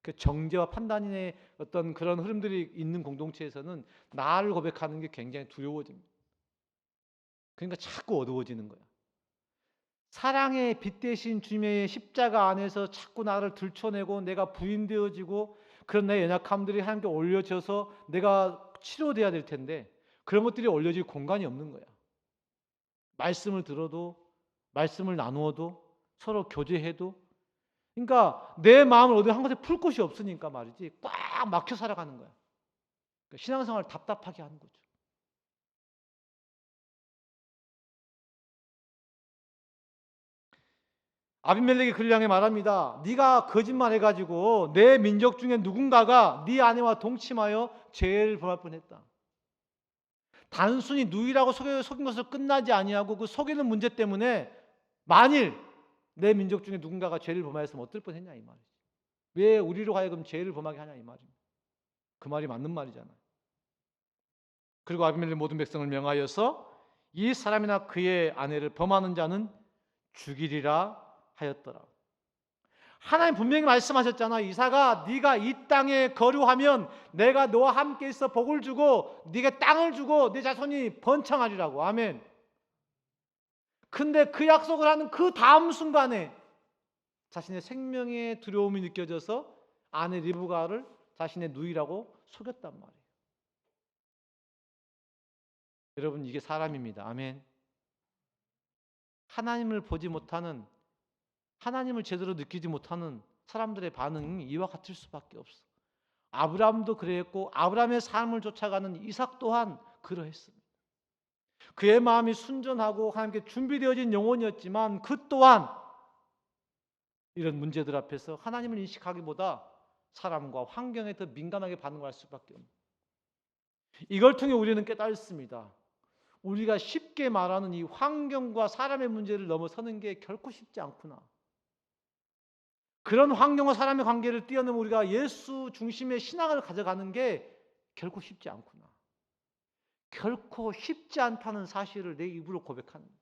그 정죄와 판단의 어떤 그런 흐름들이 있는 공동체에서는 나를 고백하는 게 굉장히 두려워집니다. 그러니까 자꾸 어두워지는 거야. 사랑의 빛 대신 주님의 십자가 안에서 자꾸 나를 들춰내고 내가 부인되어지고 그런 내 연약함들이 하나님께 올려져서 내가 치료돼야 될 텐데 그런 것들이 올려질 공간이 없는 거야. 말씀을 들어도 말씀을 나누어도 서로 교제해도 그러니까 내 마음을 어디 한 곳에 풀 곳이 없으니까 말이지 꽉 막혀 살아가는 거야. 그러니까 신앙생활을 답답하게 하는 거죠. 아비멜렉이 그를 향해 말합니다. 네가 거짓말해가지고 내 민족 중에 누군가가 네 아내와 동침하여 죄를 범할 뻔했다. 단순히 누이라고 속인 것을 끝나지 아니하고 그 속이는 문제 때문에 만일 내 민족 중에 누군가가 죄를 범하였으면 어떨 뻔했냐 이 말이지. 왜 우리로 하여금 죄를 범하게 하냐 이 말입니다. 그 말이 맞는 말이잖아요. 그리고 아비멜렉 모든 백성을 명하여서 이 사람이나 그의 아내를 범하는 자는 죽이리라 하였더라. 하나님 분명히 말씀하셨잖아. 이삭아 네가 이 땅에 거류하면 내가 너와 함께 있어 복을 주고 네게 땅을 주고 내 자손이 번창하리라고. 아멘. 근데 그 약속을 하는 그 다음 순간에 자신의 생명의 두려움이 느껴져서 아내 리브가를 자신의 누이라고 속였단 말이에요. 여러분, 이게 사람입니다. 아멘. 하나님을 보지 못하는, 하나님을 제대로 느끼지 못하는 사람들의 반응이 이와 같을 수밖에 없어. 아브라함도 그랬고 아브라함의 삶을 쫓아가는 이삭 또한 그러했습니다. 그의 마음이 순전하고 하나님께 준비되어진 영혼이었지만 그 또한 이런 문제들 앞에서 하나님을 인식하기보다 사람과 환경에 더 민감하게 반응할 수밖에 없는, 이걸 통해 우리는 깨달습니다. 우리가 쉽게 말하는 이 환경과 사람의 문제를 넘어서는 게 결코 쉽지 않구나. 그런 환경과 사람의 관계를 뛰어넘어 우리가 예수 중심의 신앙을 가져가는 게 결코 쉽지 않구나. 결코 쉽지 않다는 사실을 내 입으로 고백하는 거예요.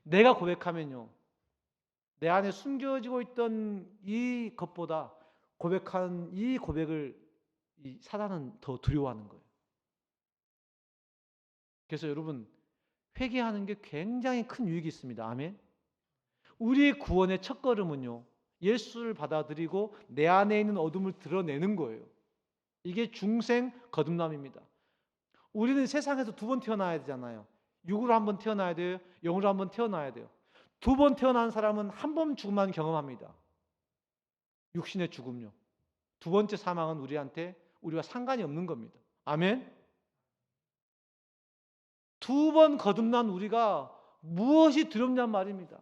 내가 고백하면요, 내 안에 숨겨지고 있던 이 것보다 고백한 이 고백을 이 사단은 더 두려워하는 거예요. 그래서 여러분, 회개하는 게 굉장히 큰 유익이 있습니다. 아멘. 우리의 구원의 첫걸음은요, 예수를 받아들이고 내 안에 있는 어둠을 드러내는 거예요. 이게 중생 거듭남입니다. 우리는 세상에서 두 번 태어나야 되잖아요. 육으로 한 번 태어나야 돼요. 영으로 한 번 태어나야 돼요. 두 번 태어난 사람은 한 번 죽음만 경험합니다. 육신의 죽음요. 두 번째 사망은 우리와 상관이 없는 겁니다. 아멘. 두 번 거듭난 우리가 무엇이 두렵냔 말입니다.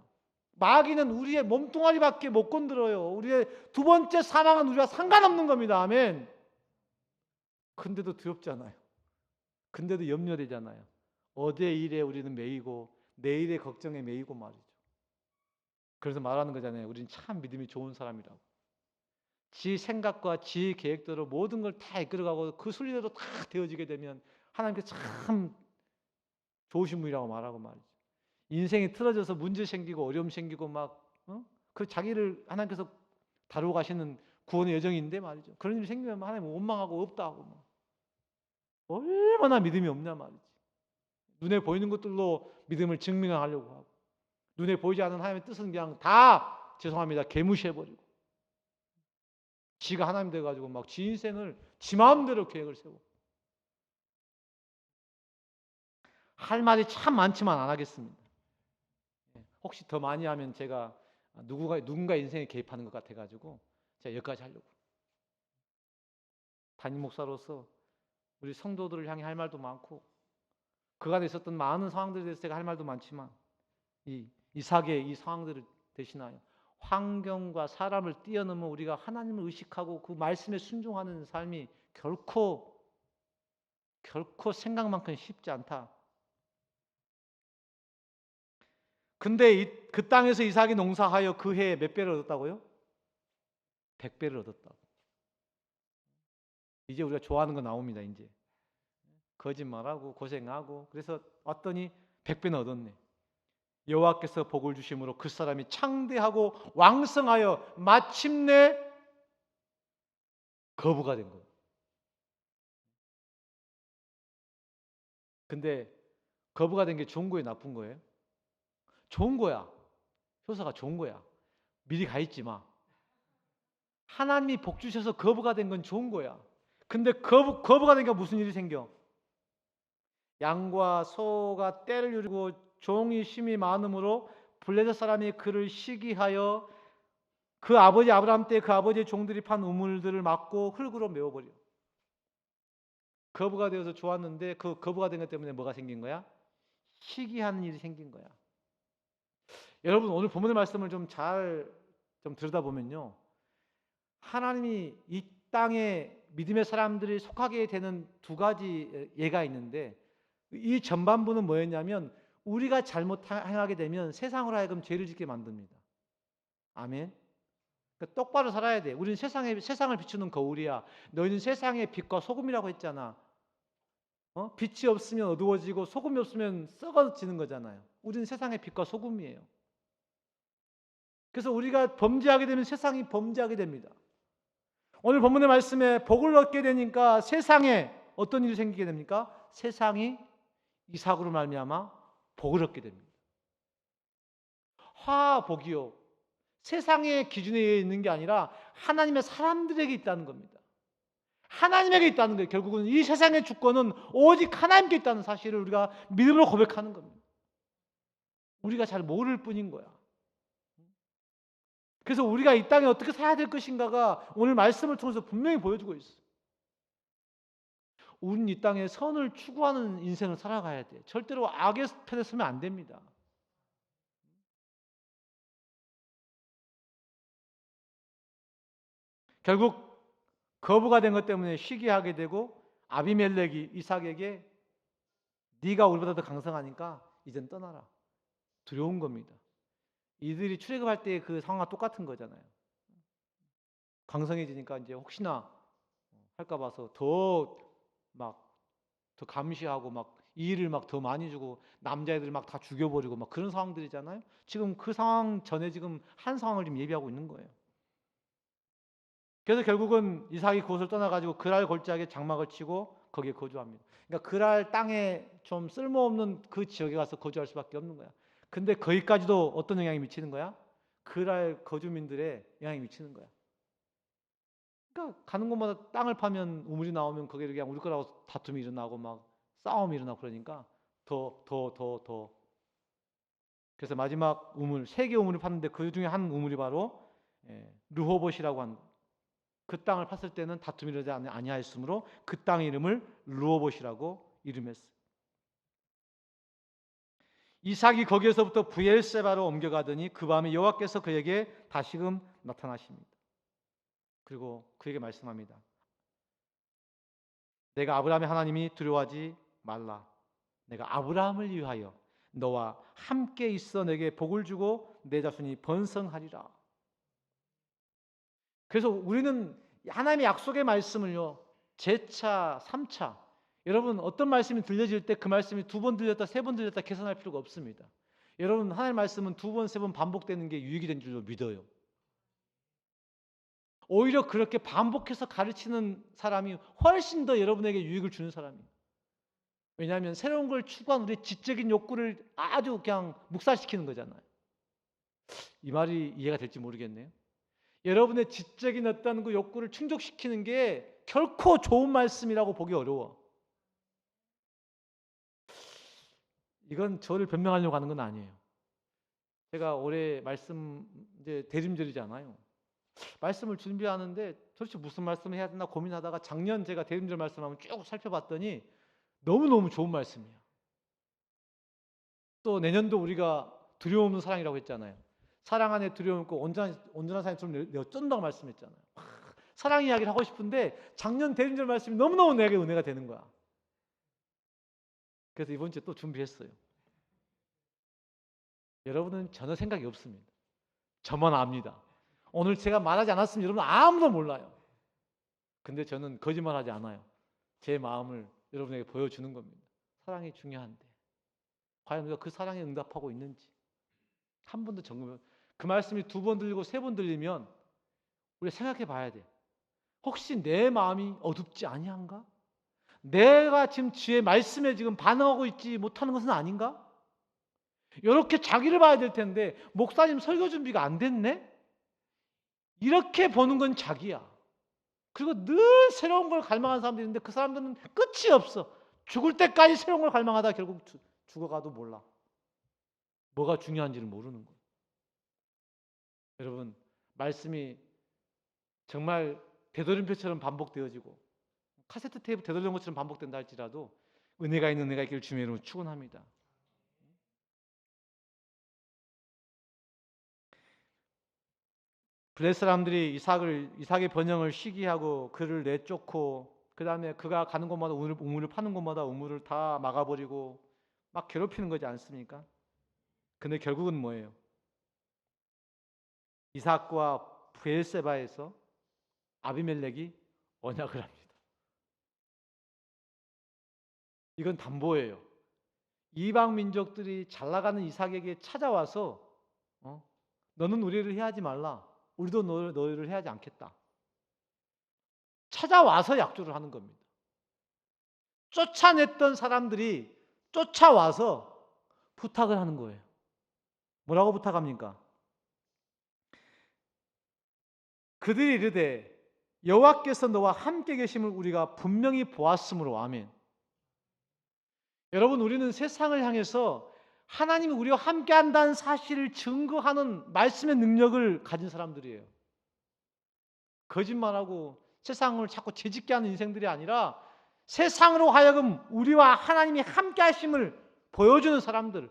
마귀는 우리의 몸뚱아리밖에 못 건드려요. 우리의 두 번째 사망은 우리와 상관없는 겁니다. 아멘. 근데도 두렵잖아요. 근데도 염려되잖아요. 어제 일에 우리는 매이고 내일의 걱정에 매이고 말이죠. 그래서 말하는 거잖아요. 우리는 참 믿음이 좋은 사람이라고. 지 생각과 지 계획대로 모든 걸 다 이끌어가고 그 순리대로 다 되어지게 되면 하나님께 참 좋으신 분이라고 말하고 말이죠. 인생이 틀어져서 문제 생기고 어려움 생기고 그 자기를 하나님께서 다루고 가시는 구원의 여정인데 말이죠. 그런 일이 생기면 하나님 원망하고 없다 하고 얼마나 믿음이 없냐 말이지. 눈에 보이는 것들로 믿음을 증명하려고 하고 눈에 보이지 않는 하나님의 뜻은 그냥 다 죄송합니다 개무시해버리고 지가 하나님 돼가지고 막 지 인생을 지 마음대로 계획을 세우고 할 말이 참 많지만 안 하겠습니다. 혹시 더 많이 하면 제가 누군가 인생에 개입하는 것 같아가지고 제가 여기까지 하려고. 담임 목사로서 우리 성도들을 향해 할 말도 많고 그간에 있었던 많은 상황들에 대해서 제가 할 말도 많지만 이 이삭의 이 상황들을 대신하여 환경과 사람을 뛰어넘어 우리가 하나님을 의식하고 그 말씀에 순종하는 삶이 결코 생각만큼 쉽지 않다. 근데 그 땅에서 이삭이 농사하여 그 해에 몇 배를 얻었다고요? 100배를 얻었다고. 이제 우리가 좋아하는 거 나옵니다. 이제 거짓말하고 고생하고 그래서 왔더니 100배는 얻었네. 여호와께서 복을 주심으로 그 사람이 창대하고 왕성하여 마침내 거부가 된 거예요. 근데 거부가 된 게 좋은 거예요, 나쁜 거예요? 좋은 거야. 효사가 좋은 거야. 미리 가 있지 마. 하나님이 복 주셔서 거부가 된 건 좋은 거야. 근데 거부가 되니까 무슨 일이 생겨? 양과 소가 떼를 누리고 종이 쉼이 많으므로 블레셋 사람이 그를 시기하여 그 아버지 아브라함 때 그 아버지의 종들이 판 우물들을 막고 흙으로 메워버려. 거부가 되어서 좋았는데 그 거부가 된 것 때문에 뭐가 생긴 거야? 시기하는 일이 생긴 거야. 여러분 오늘 본문의 말씀을 좀 잘 들여다보면요. 하나님이 이 땅에 믿음의 사람들이 속하게 되는 두 가지 예가 있는데 이 전반부는 뭐였냐면 우리가 잘못 행하게 되면 세상으로 하여금 죄를 짓게 만듭니다. 아멘. 그러니까 똑바로 살아야 돼. 우리는 세상을 비추는 거울이야. 너희는 세상의 빛과 소금이라고 했잖아. 빛이 없으면 어두워지고 소금이 없으면 썩어지는 거잖아요. 우리는 세상의 빛과 소금이에요. 그래서 우리가 범죄하게 되면 세상이 범죄하게 됩니다. 오늘 본문의 말씀에 복을 얻게 되니까 세상에 어떤 일이 생기게 됩니까? 세상이 이삭으로 말미암아 복을 얻게 됩니다. 화복이요. 세상의 기준에 있는 게 아니라 하나님의 사람들에게 있다는 겁니다. 하나님에게 있다는 거예요. 결국은 이 세상의 주권은 오직 하나님께 있다는 사실을 우리가 믿음으로 고백하는 겁니다. 우리가 잘 모를 뿐인 거야. 그래서 우리가 이 땅에 어떻게 살아야 될 것인가가 오늘 말씀을 통해서 분명히 보여주고 있어요. 우리는 이 땅에 선을 추구하는 인생을 살아가야 돼. 절대로 악의 편에 서면 안 됩니다. 결국 거부가 된 것 때문에 시기하게 되고 아비멜렉이 이삭에게 네가 우리보다 더 강성하니까 이젠 떠나라. 두려운 겁니다. 이들이 출애굽할 때 그 상황과 똑같은 거잖아요. 강성해지니까 이제 혹시나 할까 봐서 더 감시하고 막 일을 막 더 많이 주고 남자애들 막 다 죽여버리고 막 그런 상황들이잖아요. 지금 그 상황 전에 지금 한 상황을 지금 예비하고 있는 거예요. 그래서 결국은 이삭이 그곳을 떠나가지고 그랄 골짜기에 장막을 치고 거기에 거주합니다. 그러니까 그랄 땅에 좀 쓸모없는 그 지역에 가서 거주할 수밖에 없는 거야. 근데 거기까지도 어떤 영향이 미치는 거야? 그랄 거주민들의 영향이 미치는 거야. 그러니까 가는 곳마다 땅을 파면 우물이 나오면 거기에 그냥 우리 거라고 다툼이 일어나고 막 싸움이 일어나고 그러니까 더. 그래서 마지막 우물, 3개 우물을 팠는데 그 중에 한 우물이 바로 르호봇이라고 하는, 그 땅을 팠을 때는 다툼이 일어나지 아니하였으므로 그 땅의 이름을 르호봇이라고 이름했어요. 이삭이 거기에서부터 브엘세바로 옮겨가더니 그 밤에 여호와께서 그에게 다시금 나타나십니다. 그리고 그에게 말씀합니다. 내가 아브라함의 하나님이 두려워하지 말라. 내가 아브라함을 위하여 너와 함께 있어 내게 복을 주고 내 자손이 번성하리라. 그래서 우리는 하나님의 약속의 말씀을요, 제차, 3차, 여러분 어떤 말씀이 들려질 때 그 말씀이 2번 들렸다, 3번 들렸다 계산할 필요가 없습니다. 여러분 하나님의 말씀은 2번, 3번 반복되는 게 유익이 된 줄로 믿어요. 오히려 그렇게 반복해서 가르치는 사람이 훨씬 더 여러분에게 유익을 주는 사람이에요. 왜냐하면 새로운 걸 추구한 우리의 지적인 욕구를 아주 그냥 묵살시키는 거잖아요. 이 말이 이해가 될지 모르겠네요. 여러분의 지적인 어떤 그 욕구를 충족시키는 게 결코 좋은 말씀이라고 보기 어려워. 이건 저를 변명하려고 하는 건 아니에요. 제가 올해 말씀 이제 대림절이잖아요. 말씀을 준비하는데 도대체 무슨 말씀을 해야 되나 고민하다가 작년 제가 대림절 말씀을 쭉 살펴봤더니 너무너무 좋은 말씀이에요. 또 내년도 우리가 두려움 없는 사랑이라고 했잖아요. 사랑 안에 두려움 없고 온전한 사랑처럼 내어 쩐다고 말씀했잖아요. 사랑 이야기를 하고 싶은데 작년 대림절 말씀이 너무너무 내게 은혜가 되는 거야. 그래서 이번 주에 또 준비했어요. 여러분은 전혀 생각이 없습니다. 저만 압니다. 오늘 제가 말하지 않았으면 여러분 아무도 몰라요. 근데 저는 거짓말하지 않아요. 제 마음을 여러분에게 보여주는 겁니다. 사랑이 중요한데 과연 우리가 그 사랑에 응답하고 있는지 한 번도 점검해. 그 말씀이 2번 들리고 3번 들리면 우리가 생각해 봐야 돼. 혹시 내 마음이 어둡지 아니한가? 내가 지금 주의 말씀에 지금 반응하고 있지 못하는 것은 아닌가? 이렇게 자기를 봐야 될 텐데 목사님 설교 준비가 안 됐네? 이렇게 보는 건 자기야. 그리고 늘 새로운 걸 갈망하는 사람들이 있는데 그 사람들은 끝이 없어. 죽을 때까지 새로운 걸 갈망하다 결국 죽어가도 몰라. 뭐가 중요한지를 모르는 거예요. 여러분 말씀이 정말 되돌림표처럼 반복되어지고 카세트 테이프 되돌린 것처럼 반복된다 할지라도 은혜가 있는 은혜가 있기를 주님의 이름으로 축원합니다. 블레 사람들이 이삭의 번영을 시기하고 그를 내쫓고 그 다음에 그가 가는 곳마다 우물을 파는 곳마다 우물을 다 막아버리고 막 괴롭히는 거지 않습니까? 근데 결국은 뭐예요? 이삭과 브엘세바에서 아비멜렉이 언약을 합니다. 이건 담보예요. 이방 민족들이 잘 나가는 이삭에게 찾아와서 너는 우리를 해하지 말라. 우리도 너희를 해하지 않겠다. 찾아와서 약조를 하는 겁니다. 쫓아냈던 사람들이 쫓아와서 부탁을 하는 거예요. 뭐라고 부탁합니까? 그들이 이르되 여호와께서 너와 함께 계심을 우리가 분명히 보았으므로. 아멘. 여러분, 우리는 세상을 향해서 하나님이 우리와 함께 한다는 사실을 증거하는 말씀의 능력을 가진 사람들이에요. 거짓말하고 세상을 자꾸 재짓게 하는 인생들이 아니라 세상으로 하여금 우리와 하나님이 함께 하심을 보여주는 사람들,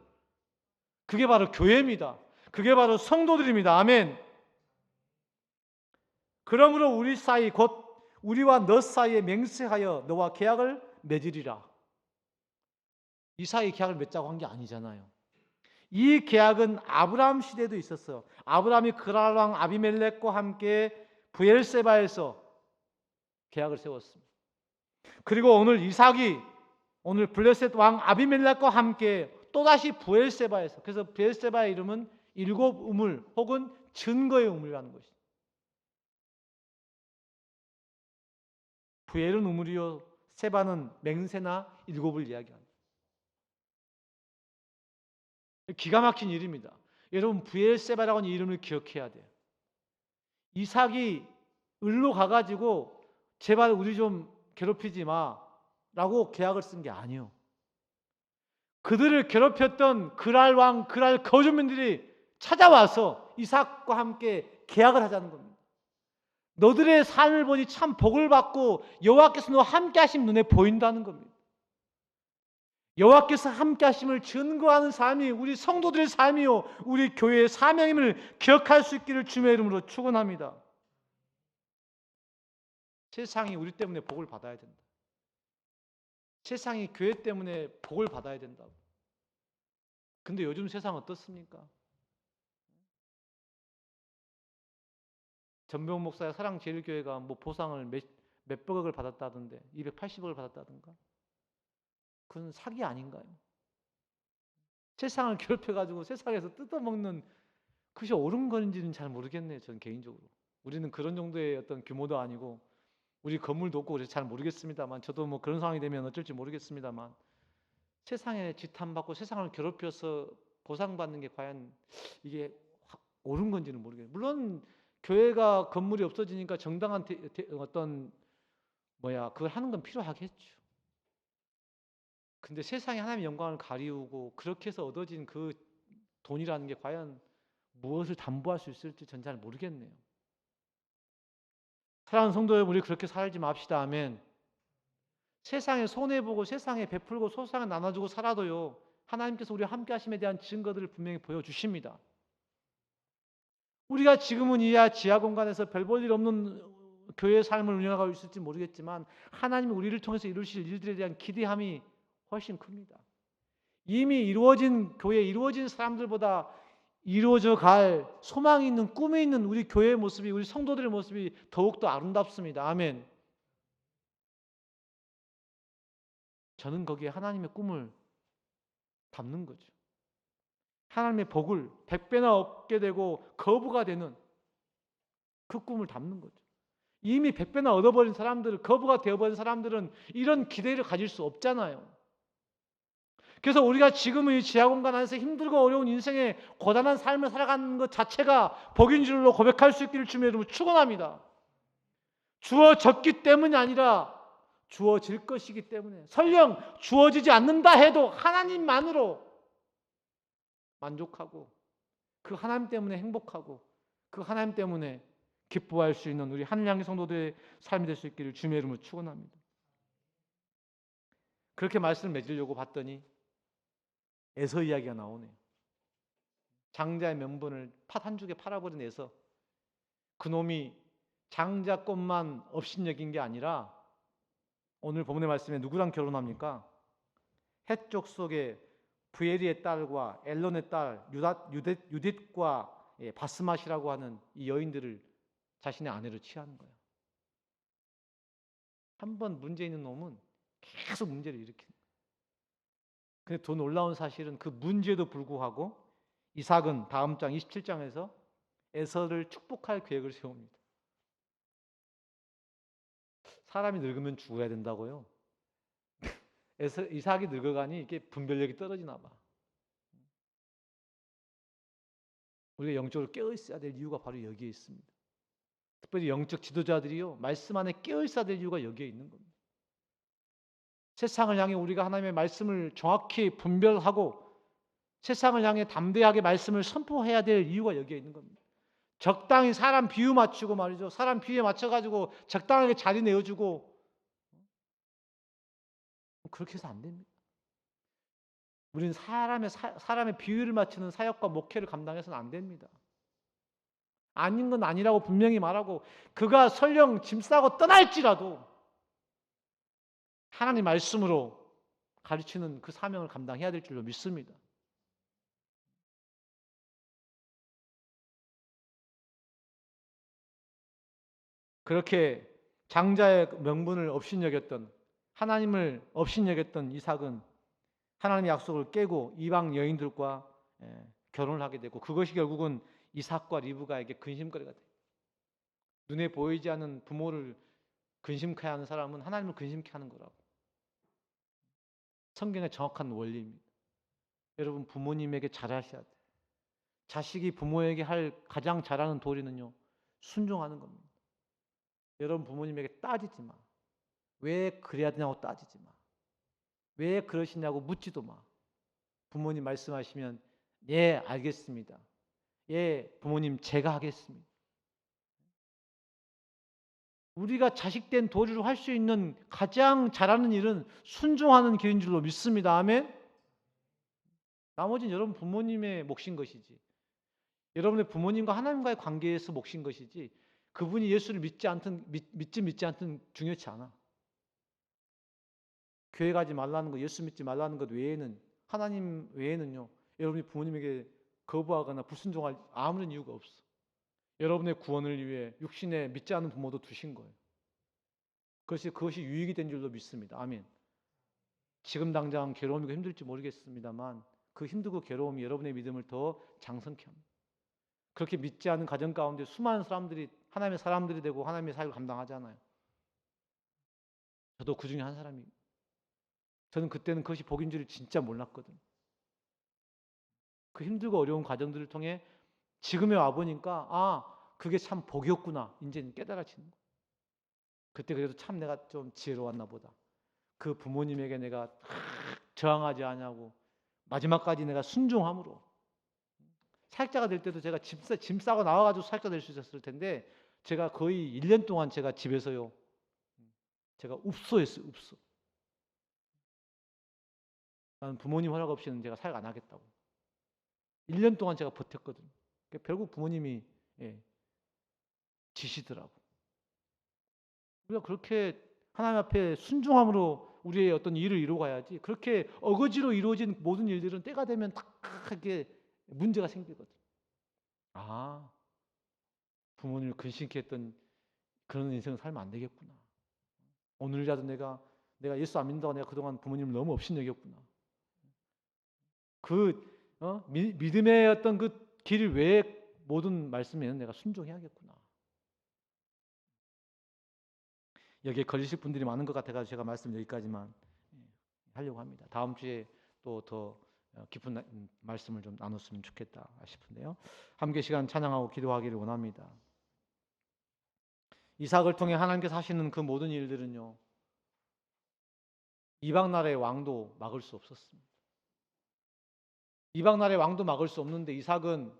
그게 바로 교회입니다. 그게 바로 성도들입니다. 아멘. 그러므로 우리 사이 곧 우리와 너 사이에 맹세하여 너와 계약을 맺으리라. 이 사이 계약을 맺자고 한 게 아니잖아요. 이 계약은 아브라함 시대에도 있었어요. 아브라함이 그랄 왕 아비멜렉과 함께 브엘세바에서 계약을 세웠습니다. 그리고 오늘 이삭이 오늘 블레셋 왕 아비멜렉과 함께 또다시 브엘세바에서, 그래서 브엘세바의 이름은 일곱 우물 혹은 증거의 우물이라는 것이죠. 브엘은 우물이요, 세바는 맹세나 일곱을 이야기합니다. 기가 막힌 일입니다. 여러분, 브엘세바라고 하는 이름을 기억해야 돼요. 이삭이 을로 가가지고 제발 우리 좀 괴롭히지 마라고 계약을 쓴 게 아니에요. 그들을 괴롭혔던 그랄 왕, 그랄 거주민들이 찾아와서 이삭과 함께 계약을 하자는 겁니다. 너들의 삶을 보니 참 복을 받고 여호와께서 너와 함께 하심 눈에 보인다는 겁니다. 여호와께서 함께 하심을 증거하는 삶이 우리 성도들의 삶이요, 우리 교회의 사명임을 기억할 수 있기를 주님의 이름으로 축원합니다. 세상이 우리 때문에 복을 받아야 된다. 세상이 교회 때문에 복을 받아야 된다고. 근데 요즘 세상 어떻습니까? 전병 목사의 사랑제일교회가 뭐 보상을 몇백억을 받았다던데, 280억을 받았다던가. 그건 사기 아닌가요? 세상을 괴롭혀가지고 세상에서 뜯어먹는 그것이 옳은 건지는 잘 모르겠네요. 저는 개인적으로. 우리는 그런 정도의 어떤 규모도 아니고 우리 건물도 없고 그래서 잘 모르겠습니다만, 저도 뭐 그런 상황이 되면 어쩔지 모르겠습니다만, 세상에 지탄받고 세상을 괴롭혀서 보상받는 게 과연 이게 옳은 건지는 모르겠어요. 물론 교회가 건물이 없어지니까 정당한 어떤 그걸 하는 건 필요하겠죠. 근데 세상에 하나님의 영광을 가리우고 그렇게 해서 얻어진 그 돈이라는 게 과연 무엇을 담보할 수 있을지 전 잘 모르겠네요. 사랑하는 성도 여러분, 우리 그렇게 살지 맙시다. 아멘. 세상에 손해보고 세상에 베풀고 소상에 나눠주고 살아도요, 하나님께서 우리와 함께 하심에 대한 증거들을 분명히 보여주십니다. 우리가 지금은 이하 지하 공간에서 별 볼 일 없는 교회의 삶을 운영하고 있을지 모르겠지만 하나님이 우리를 통해서 이루실 일들에 대한 기대함이 훨씬 큽니다. 이미 이루어진 교회, 이루어진 사람들보다 이루어져 갈 소망이 있는, 꿈이 있는 우리 교회의 모습이, 우리 성도들의 모습이 더욱더 아름답습니다. 아멘. 저는 거기에 하나님의 꿈을 담는 거죠. 하나님의 복을 100배나 얻게 되고 거부가 되는 그 꿈을 담는 거죠. 이미 100배나 얻어버린 사람들, 거부가 되어버린 사람들은 이런 기대를 가질 수 없잖아요. 그래서 우리가 지금은 이 지하 공간 안에서 힘들고 어려운 인생의 고단한 삶을 살아가는 것 자체가 복인 줄로 고백할 수 있기를 주님의 이름으로 축원합니다. 주어졌기 때문이 아니라 주어질 것이기 때문에, 설령 주어지지 않는다 해도 하나님만으로 만족하고 그 하나님 때문에 행복하고 그 하나님 때문에 기뻐할 수 있는 우리 하늘향기 성도들의 삶이 될 수 있기를 주님의 이름으로 축원합니다. 그렇게 말씀을 맺으려고 봤더니 에서 이야기가 나오네요. 장자의 명분을 팥 한 주게 팔아버린 에서, 그놈이 장자꽃만 업신여긴 게 아니라 오늘 본문의 말씀에 누구랑 결혼합니까? 해쪽 속에 부에리의 딸과 엘론의 딸 유딧과 바스맛이라고 하는 이 여인들을 자신의 아내로 취하는 거예요. 한번 문제 있는 놈은 계속 문제를 일으키는 거예요. 근데 더 놀라운 사실은 그 문제도 불구하고 이삭은 다음 장 27장에서 에서를 축복할 계획을 세웁니다. 사람이 늙으면 죽어야 된다고요? 이삭이 늙어가니 이게 분별력이 떨어지나 봐. 우리가 영적으로 깨어 있어야 될 이유가 바로 여기에 있습니다. 특별히 영적 지도자들이요, 말씀 안에 깨어 있어야 될 이유가 여기에 있는 겁니다. 세상을 향해 우리가 하나님의 말씀을 정확히 분별하고 세상을 향해 담대하게 말씀을 선포해야 될 이유가 여기에 있는 겁니다. 적당히 사람 비유 맞추고 말이죠. 사람 비유에 맞춰가지고 적당하게 자리 내어주고 그렇게 해서 안 됩니다. 우리는 사람의 비유를 맞추는 사역과 목회를 감당해서는 안 됩니다. 아닌 건 아니라고 분명히 말하고 그가 설령 짐 싸고 떠날지라도 하나님 말씀으로 가르치는 그 사명을 감당해야 될 줄로 믿습니다. 그렇게 장자의 명분을 업신여겼던 하나님을 업신여겼던 이삭은 하나님의 약속을 깨고 이방 여인들과 결혼을 하게 되고 그것이 결국은 이삭과 리브가에게 근심거리가 돼요. 눈에 보이지 않는 부모를 근심케 하는 사람은 하나님을 근심케 하는 거라고. 성경의 정확한 원리입니다. 여러분 부모님에게 잘하셔야 돼요. 자식이 부모에게 할 가장 잘하는 도리는요, 순종하는 겁니다. 여러분 부모님에게 따지지 마. 왜 그래야 되냐고 따지지 마. 왜 그러시냐고 묻지도 마. 부모님 말씀하시면 예 알겠습니다. 예 부모님 제가 하겠습니다. 우리가 자식된 도리로 할 수 있는 가장 잘하는 일은 순종하는 길인 줄로 믿습니다. 아멘. 나머지는 여러분 부모님의 몫인 것이지, 여러분의 부모님과 하나님과의 관계에서 몫인 것이지, 그분이 예수를 믿지 않든 중요치 않아. 교회 가지 말라는 것, 예수 믿지 말라는 것 외에는, 하나님 외에는요, 여러분이 부모님에게 거부하거나 불순종할 아무런 이유가 없어. 여러분의 구원을 위해 육신에 믿지 않는 부모도 두신 거예요. 그것이 유익이 된 줄로 믿습니다. 아멘. 지금 당장 괴로움이고 힘들지 모르겠습니다만 그 힘들고 괴로움이 여러분의 믿음을 더 장성케 합니다. 그렇게 믿지 않는 가정 가운데 수많은 사람들이 하나님의 사람들이 되고 하나님의 사역을 감당하잖아요. 저도 그 중에 한 사람입니다. 저는 그때는 그것이 복인 줄 진짜 몰랐거든요. 그 힘들고 어려운 과정들을 통해 지금에 와보니까 그게 참 복이었구나 이제는 깨달아지는 거예요. 그때 그래도 참 내가 좀 지혜로웠나 보다. 그 부모님에게 내가 저항하지 않냐고 마지막까지 내가 순종함으로 사역자가 될 때도 제가 짐 싸고 나와가지고 사역자 될 수 있었을 텐데 제가 거의 1년 동안 제가 집에서요 제가 읍소했어요. 읍소. 나는 부모님 허락 없이는 제가 사역 안 하겠다고 1년 동안 제가 버텼거든요. 결국 부모님이 지시더라고. 우리가 그렇게 하나님 앞에 순종함으로 우리의 어떤 일을 이루어가야지, 그렇게 어거지로 이루어진 모든 일들은 때가 되면 탁하게 문제가 생기거든. 부모님을 근심케 했던 그런 인생을 살면 안 되겠구나. 오늘이라도 내가 예수 안 믿는다고 내가 그동안 부모님을 너무 업신여겼구나. 믿음의 어떤 그 길 외에 모든 말씀에는 내가 순종해야겠구나. 여기에 걸리실 분들이 많은 것 같아서 제가 말씀 여기까지만 하려고 합니다. 다음 주에 또 더 깊은 말씀을 좀 나눴으면 좋겠다 싶은데요. 함께 시간 찬양하고 기도하기를 원합니다. 이삭을 통해 하나님께서 하시는 그 모든 일들은요, 이방 나라의 왕도 막을 수 없었습니다. 이방 나라의 왕도 막을 수 없는데 이삭은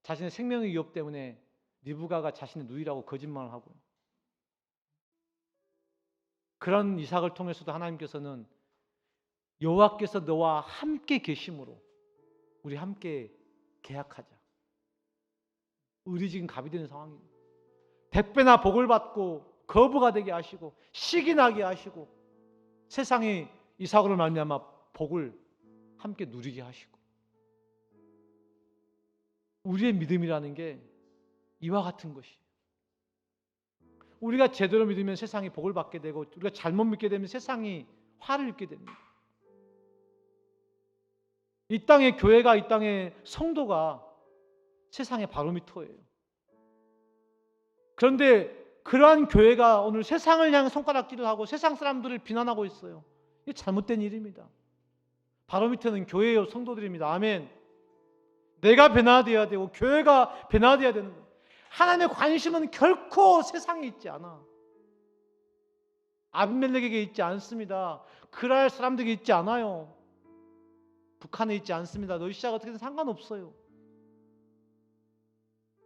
자신의 생명의 위협 때문에 리브가가 자신의 누이라고 거짓말을 하고, 그런 이삭을 통해서도 하나님께서는 여호와께서 너와 함께 계심으로 우리 함께 계약하자. 의리적인 갑이 되는 상황입니다. 100배나 복을 받고 거부가 되게 하시고 시기 나게 하시고 세상이 이삭으로 말미암아 복을 함께 누리게 하시고, 우리의 믿음이라는 게 이와 같은 것이에요. 우리가 제대로 믿으면 세상이 복을 받게 되고 우리가 잘못 믿게 되면 세상이 화를 입게 됩니다. 이 땅의 교회가, 이 땅의 성도가 세상의 바로미터예요. 그런데 그러한 교회가 오늘 세상을 향해 손가락질을 하고 세상 사람들을 비난하고 있어요. 이게 잘못된 일입니다. 바로미터는 교회요, 성도들입니다. 아멘. 내가 변화되어야 되고 교회가 변화되어야 되는 거예요. 하나님의 관심은 결코 세상에 있지 않아. 아비멜렉에게 있지 않습니다. 그랄 사람들에게 있지 않아요. 북한에 있지 않습니다. 러시아가 어떻게든 상관없어요.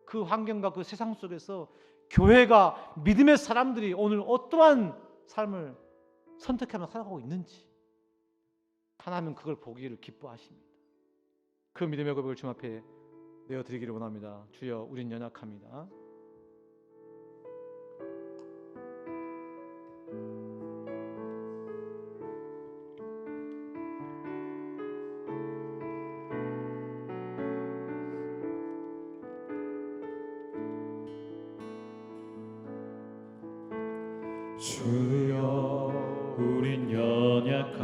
그 환경과 그 세상 속에서 교회가 믿음의 사람들이 오늘 어떠한 삶을 선택하며 살아가고 있는지 하나님은 그걸 보기를 기뻐하십니다. 그 믿음의 고백을 주님 앞에 내어드리기를 원합니다. 주여, 우린 연약합니다. 주여, 우린 연약합니다.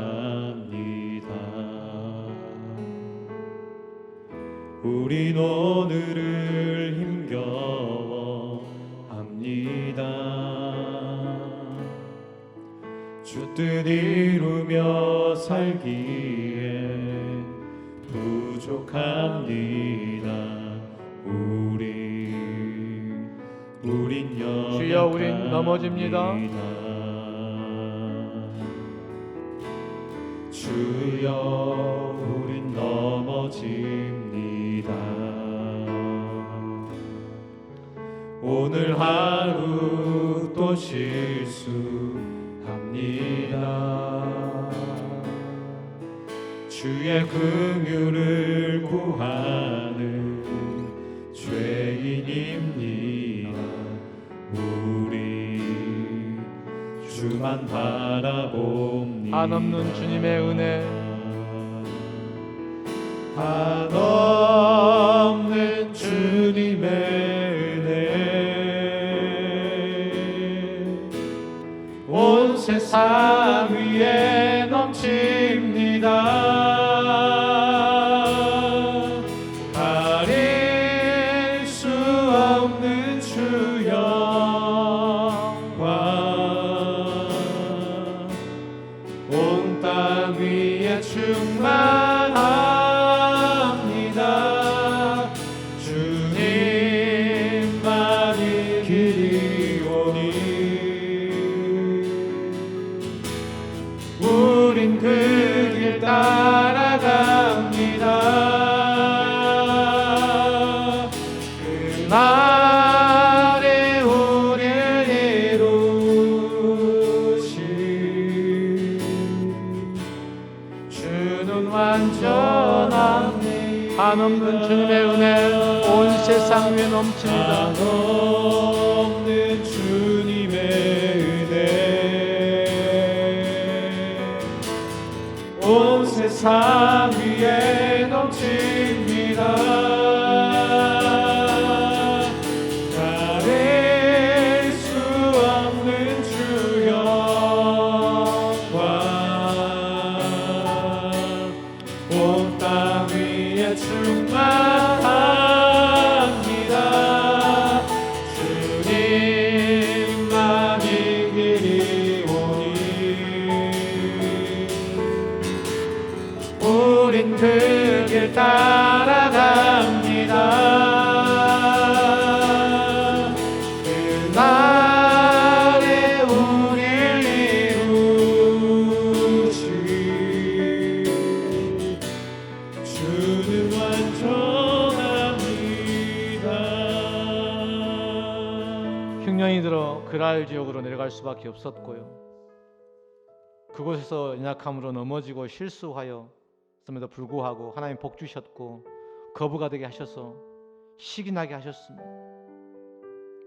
우린 오늘을 힘겨워 합니다. 주 뜻 이루며 살기에 부족합니다. 우린 연약합니다. 주여, 우린 넘어집니다. 주여, 우린 넘어집니다. 오늘 하루 또 실수합니다. 주의 긍휼을 구하는 죄인입니다. 우리 주만 바라봅니다. 한없는 주님의 은혜, 한없는 주님의 은혜 온 세상 위에 넘칩니다. 가릴 수 없는 주 영광 온 땅 위에 충만합니다. 주님만이 길이오니 우린 그 길 따라갑니다. 그날에 우리를 이루신 주는 완전합니다. 한없는 주님의 은혜 온 세상 위에 넘칩니다. 한없는 주님의 은혜 온 세상 위에 넘칩니다. 가릴 수 없는 주 영광 온 땅 위에 충만합니다. 주님만이 길이 오니 우린 그 길 따라갑니다. 그날에 우릴 이루신 주는 완전합니다. 흉년이 들어 그랄 지역으로 내려갈 수밖에 없었고요. 그곳에서 연약함으로 넘어지고 실수하여 럼에도 불구하고 하나님 복 주셨고 거부가 되게 하셔서 시기 나게 하셨습니다.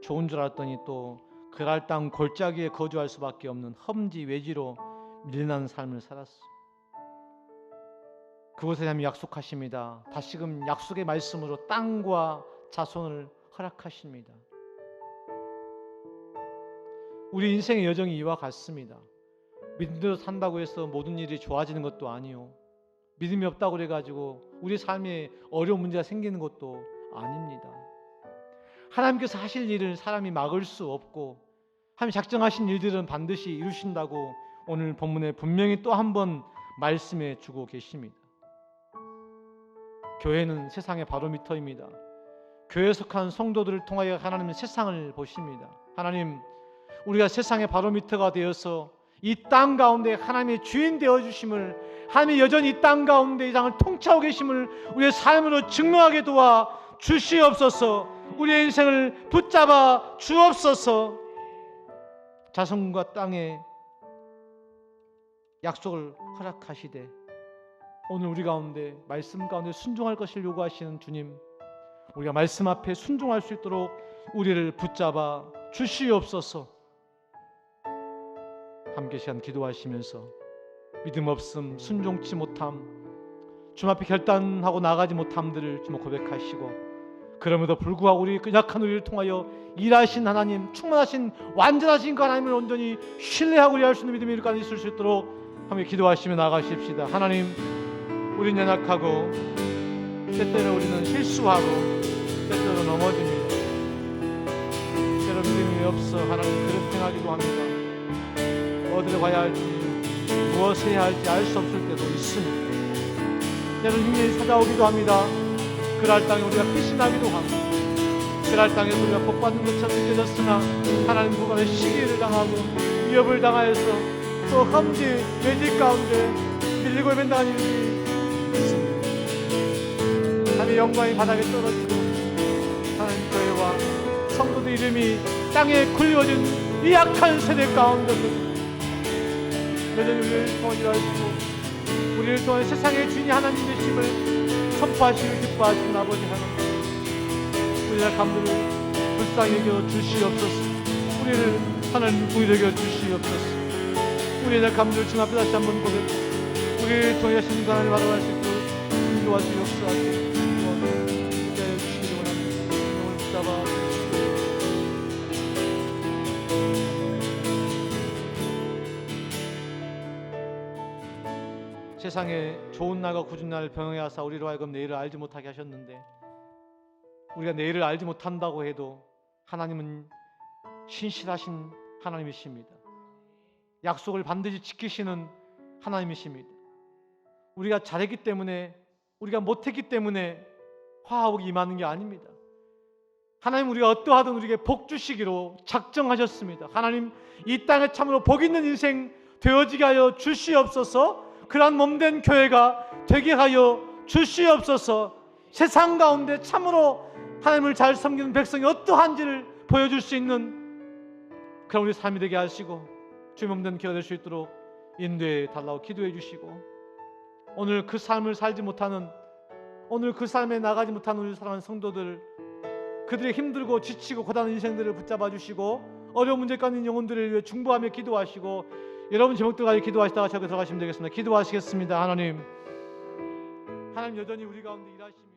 좋은 줄 알았더니 또 그랄 땅 골짜기에 거주할 수밖에 없는 험지 외지로 밀려나는 삶을 살았어. 그곳에 하나님 약속하십니다. 다시금 약속의 말씀으로 땅과 자손을 허락하십니다. 우리 인생의 여정이 이와 같습니다. 믿음대로 산다고 해서 모든 일이 좋아지는 것도 아니요, 믿음이 없다고 그래가지고 우리 삶에 어려운 문제가 생기는 것도 아닙니다. 하나님께서 하실 일을 사람이 막을 수 없고 하나님 작정하신 일들은 반드시 이루신다고 오늘 본문에 분명히 또 한 번 말씀해 주고 계십니다. 교회는 세상의 바로미터입니다. 교회에 속한 성도들을 통하여 하나님은 세상을 보십니다. 하나님, 우리가 세상의 바로미터가 되어서 이 땅 가운데 하나님의 주인 되어 주심을, 하나님이 여전히 이 땅 가운데 이 땅을 통치하고 계심을 우리의 삶으로 증명하게 도와 주시옵소서. 우리의 인생을 붙잡아 주옵소서. 자성과 땅의 약속을 허락하시되 오늘 우리 가운데 말씀 가운데 순종할 것을 요구하시는 주님, 우리가 말씀 앞에 순종할 수 있도록 우리를 붙잡아 주시옵소서. 함께 시간 기도하시면서 믿음 없음, 순종치 못함, 주님 앞에 결단하고 나가지 못함들을 주님 고백하시고, 그럼에도 불구하고 우리 약한 우리를 통하여 일하신 하나님, 충만하신 완전하신 그 하나님을 온전히 신뢰하고 일할 수 있는 믿음이 일까지 있을 수 있도록 함께 기도하시며 나가십시다. 하나님, 우리는 연약하고 때때로 우리는 실수하고 때때로 넘어집니다. 때로 믿음이 없어 하나님 그릇 행하기도 합니다. 어디로 가야 할지, 무엇을 해야 할지 알 수 없을 때도 있습니다. 때로 흉년이 찾아오기도 합니다. 그랄 땅에 우리가 피신하기도 합니다. 그랄 땅에서 우리가 복받는 것처럼 느껴졌으나 하나님 구간의 시기를 당하고 위협을 당하여서 또 험지, 외지 가운데 밀리고 밴당한 일이 있습니다. 하나님의 영광이 바닥에 떨어지고 하나님 교회와 성도들 이름이 땅에 굴려진 이 약한 세대 가운데서 여전히 우리를 통해 일하시고 우리를 통해 세상의 주인이 하나님 되심을 선포하시고 기뻐하시는 아버지 하나님, 우리의 감들을 불쌍히 여겨 주시옵소서. 우리를 하나님 부유하게 여겨 주시옵소서. 우리의 감들을 주님 앞에 다시 한번 고백하고 우리를 통해 하시는 하나님 바라볼 수 있도록 인도하시고 역사하시고 기대해 주시기 원합니다. 오늘 붙잡아 세상에 좋은 날과 굳은 날을 병행해 하사 우리로 하여금 내일을 알지 못하게 하셨는데, 우리가 내일을 알지 못한다고 해도 하나님은 신실하신 하나님이십니다. 약속을 반드시 지키시는 하나님이십니다. 우리가 잘했기 때문에, 우리가 못했기 때문에 화하고 임하는 게 아닙니다. 하나님, 우리가 어떠하든 우리에게 복 주시기로 작정하셨습니다. 하나님, 이 땅에 참으로 복 있는 인생 되어지게 하여 주시옵소서. 그러한 몸된 교회가 되게 하여 주시옵소서. 세상 가운데 참으로 하나님을 잘 섬기는 백성이 어떠한지를 보여줄 수 있는 그런 우리 삶이 되게 하시고 주의 몸된 교회가 될 수 있도록 인도해 달라고 기도해 주시고, 오늘 그 삶을 살지 못하는, 오늘 그 삶에 나가지 못하는 우리 사랑하는 성도들, 그들의 힘들고 지치고 고단한 인생들을 붙잡아 주시고 어려운 문제 가운데 있는 영혼들을 위해 중보하며 기도하시고, 여러분 제목들 가지고 기도하시다가 저기 들어가시면 되겠습니다. 기도하시겠습니다. 하나님 여전히 우리 가운데 일하시며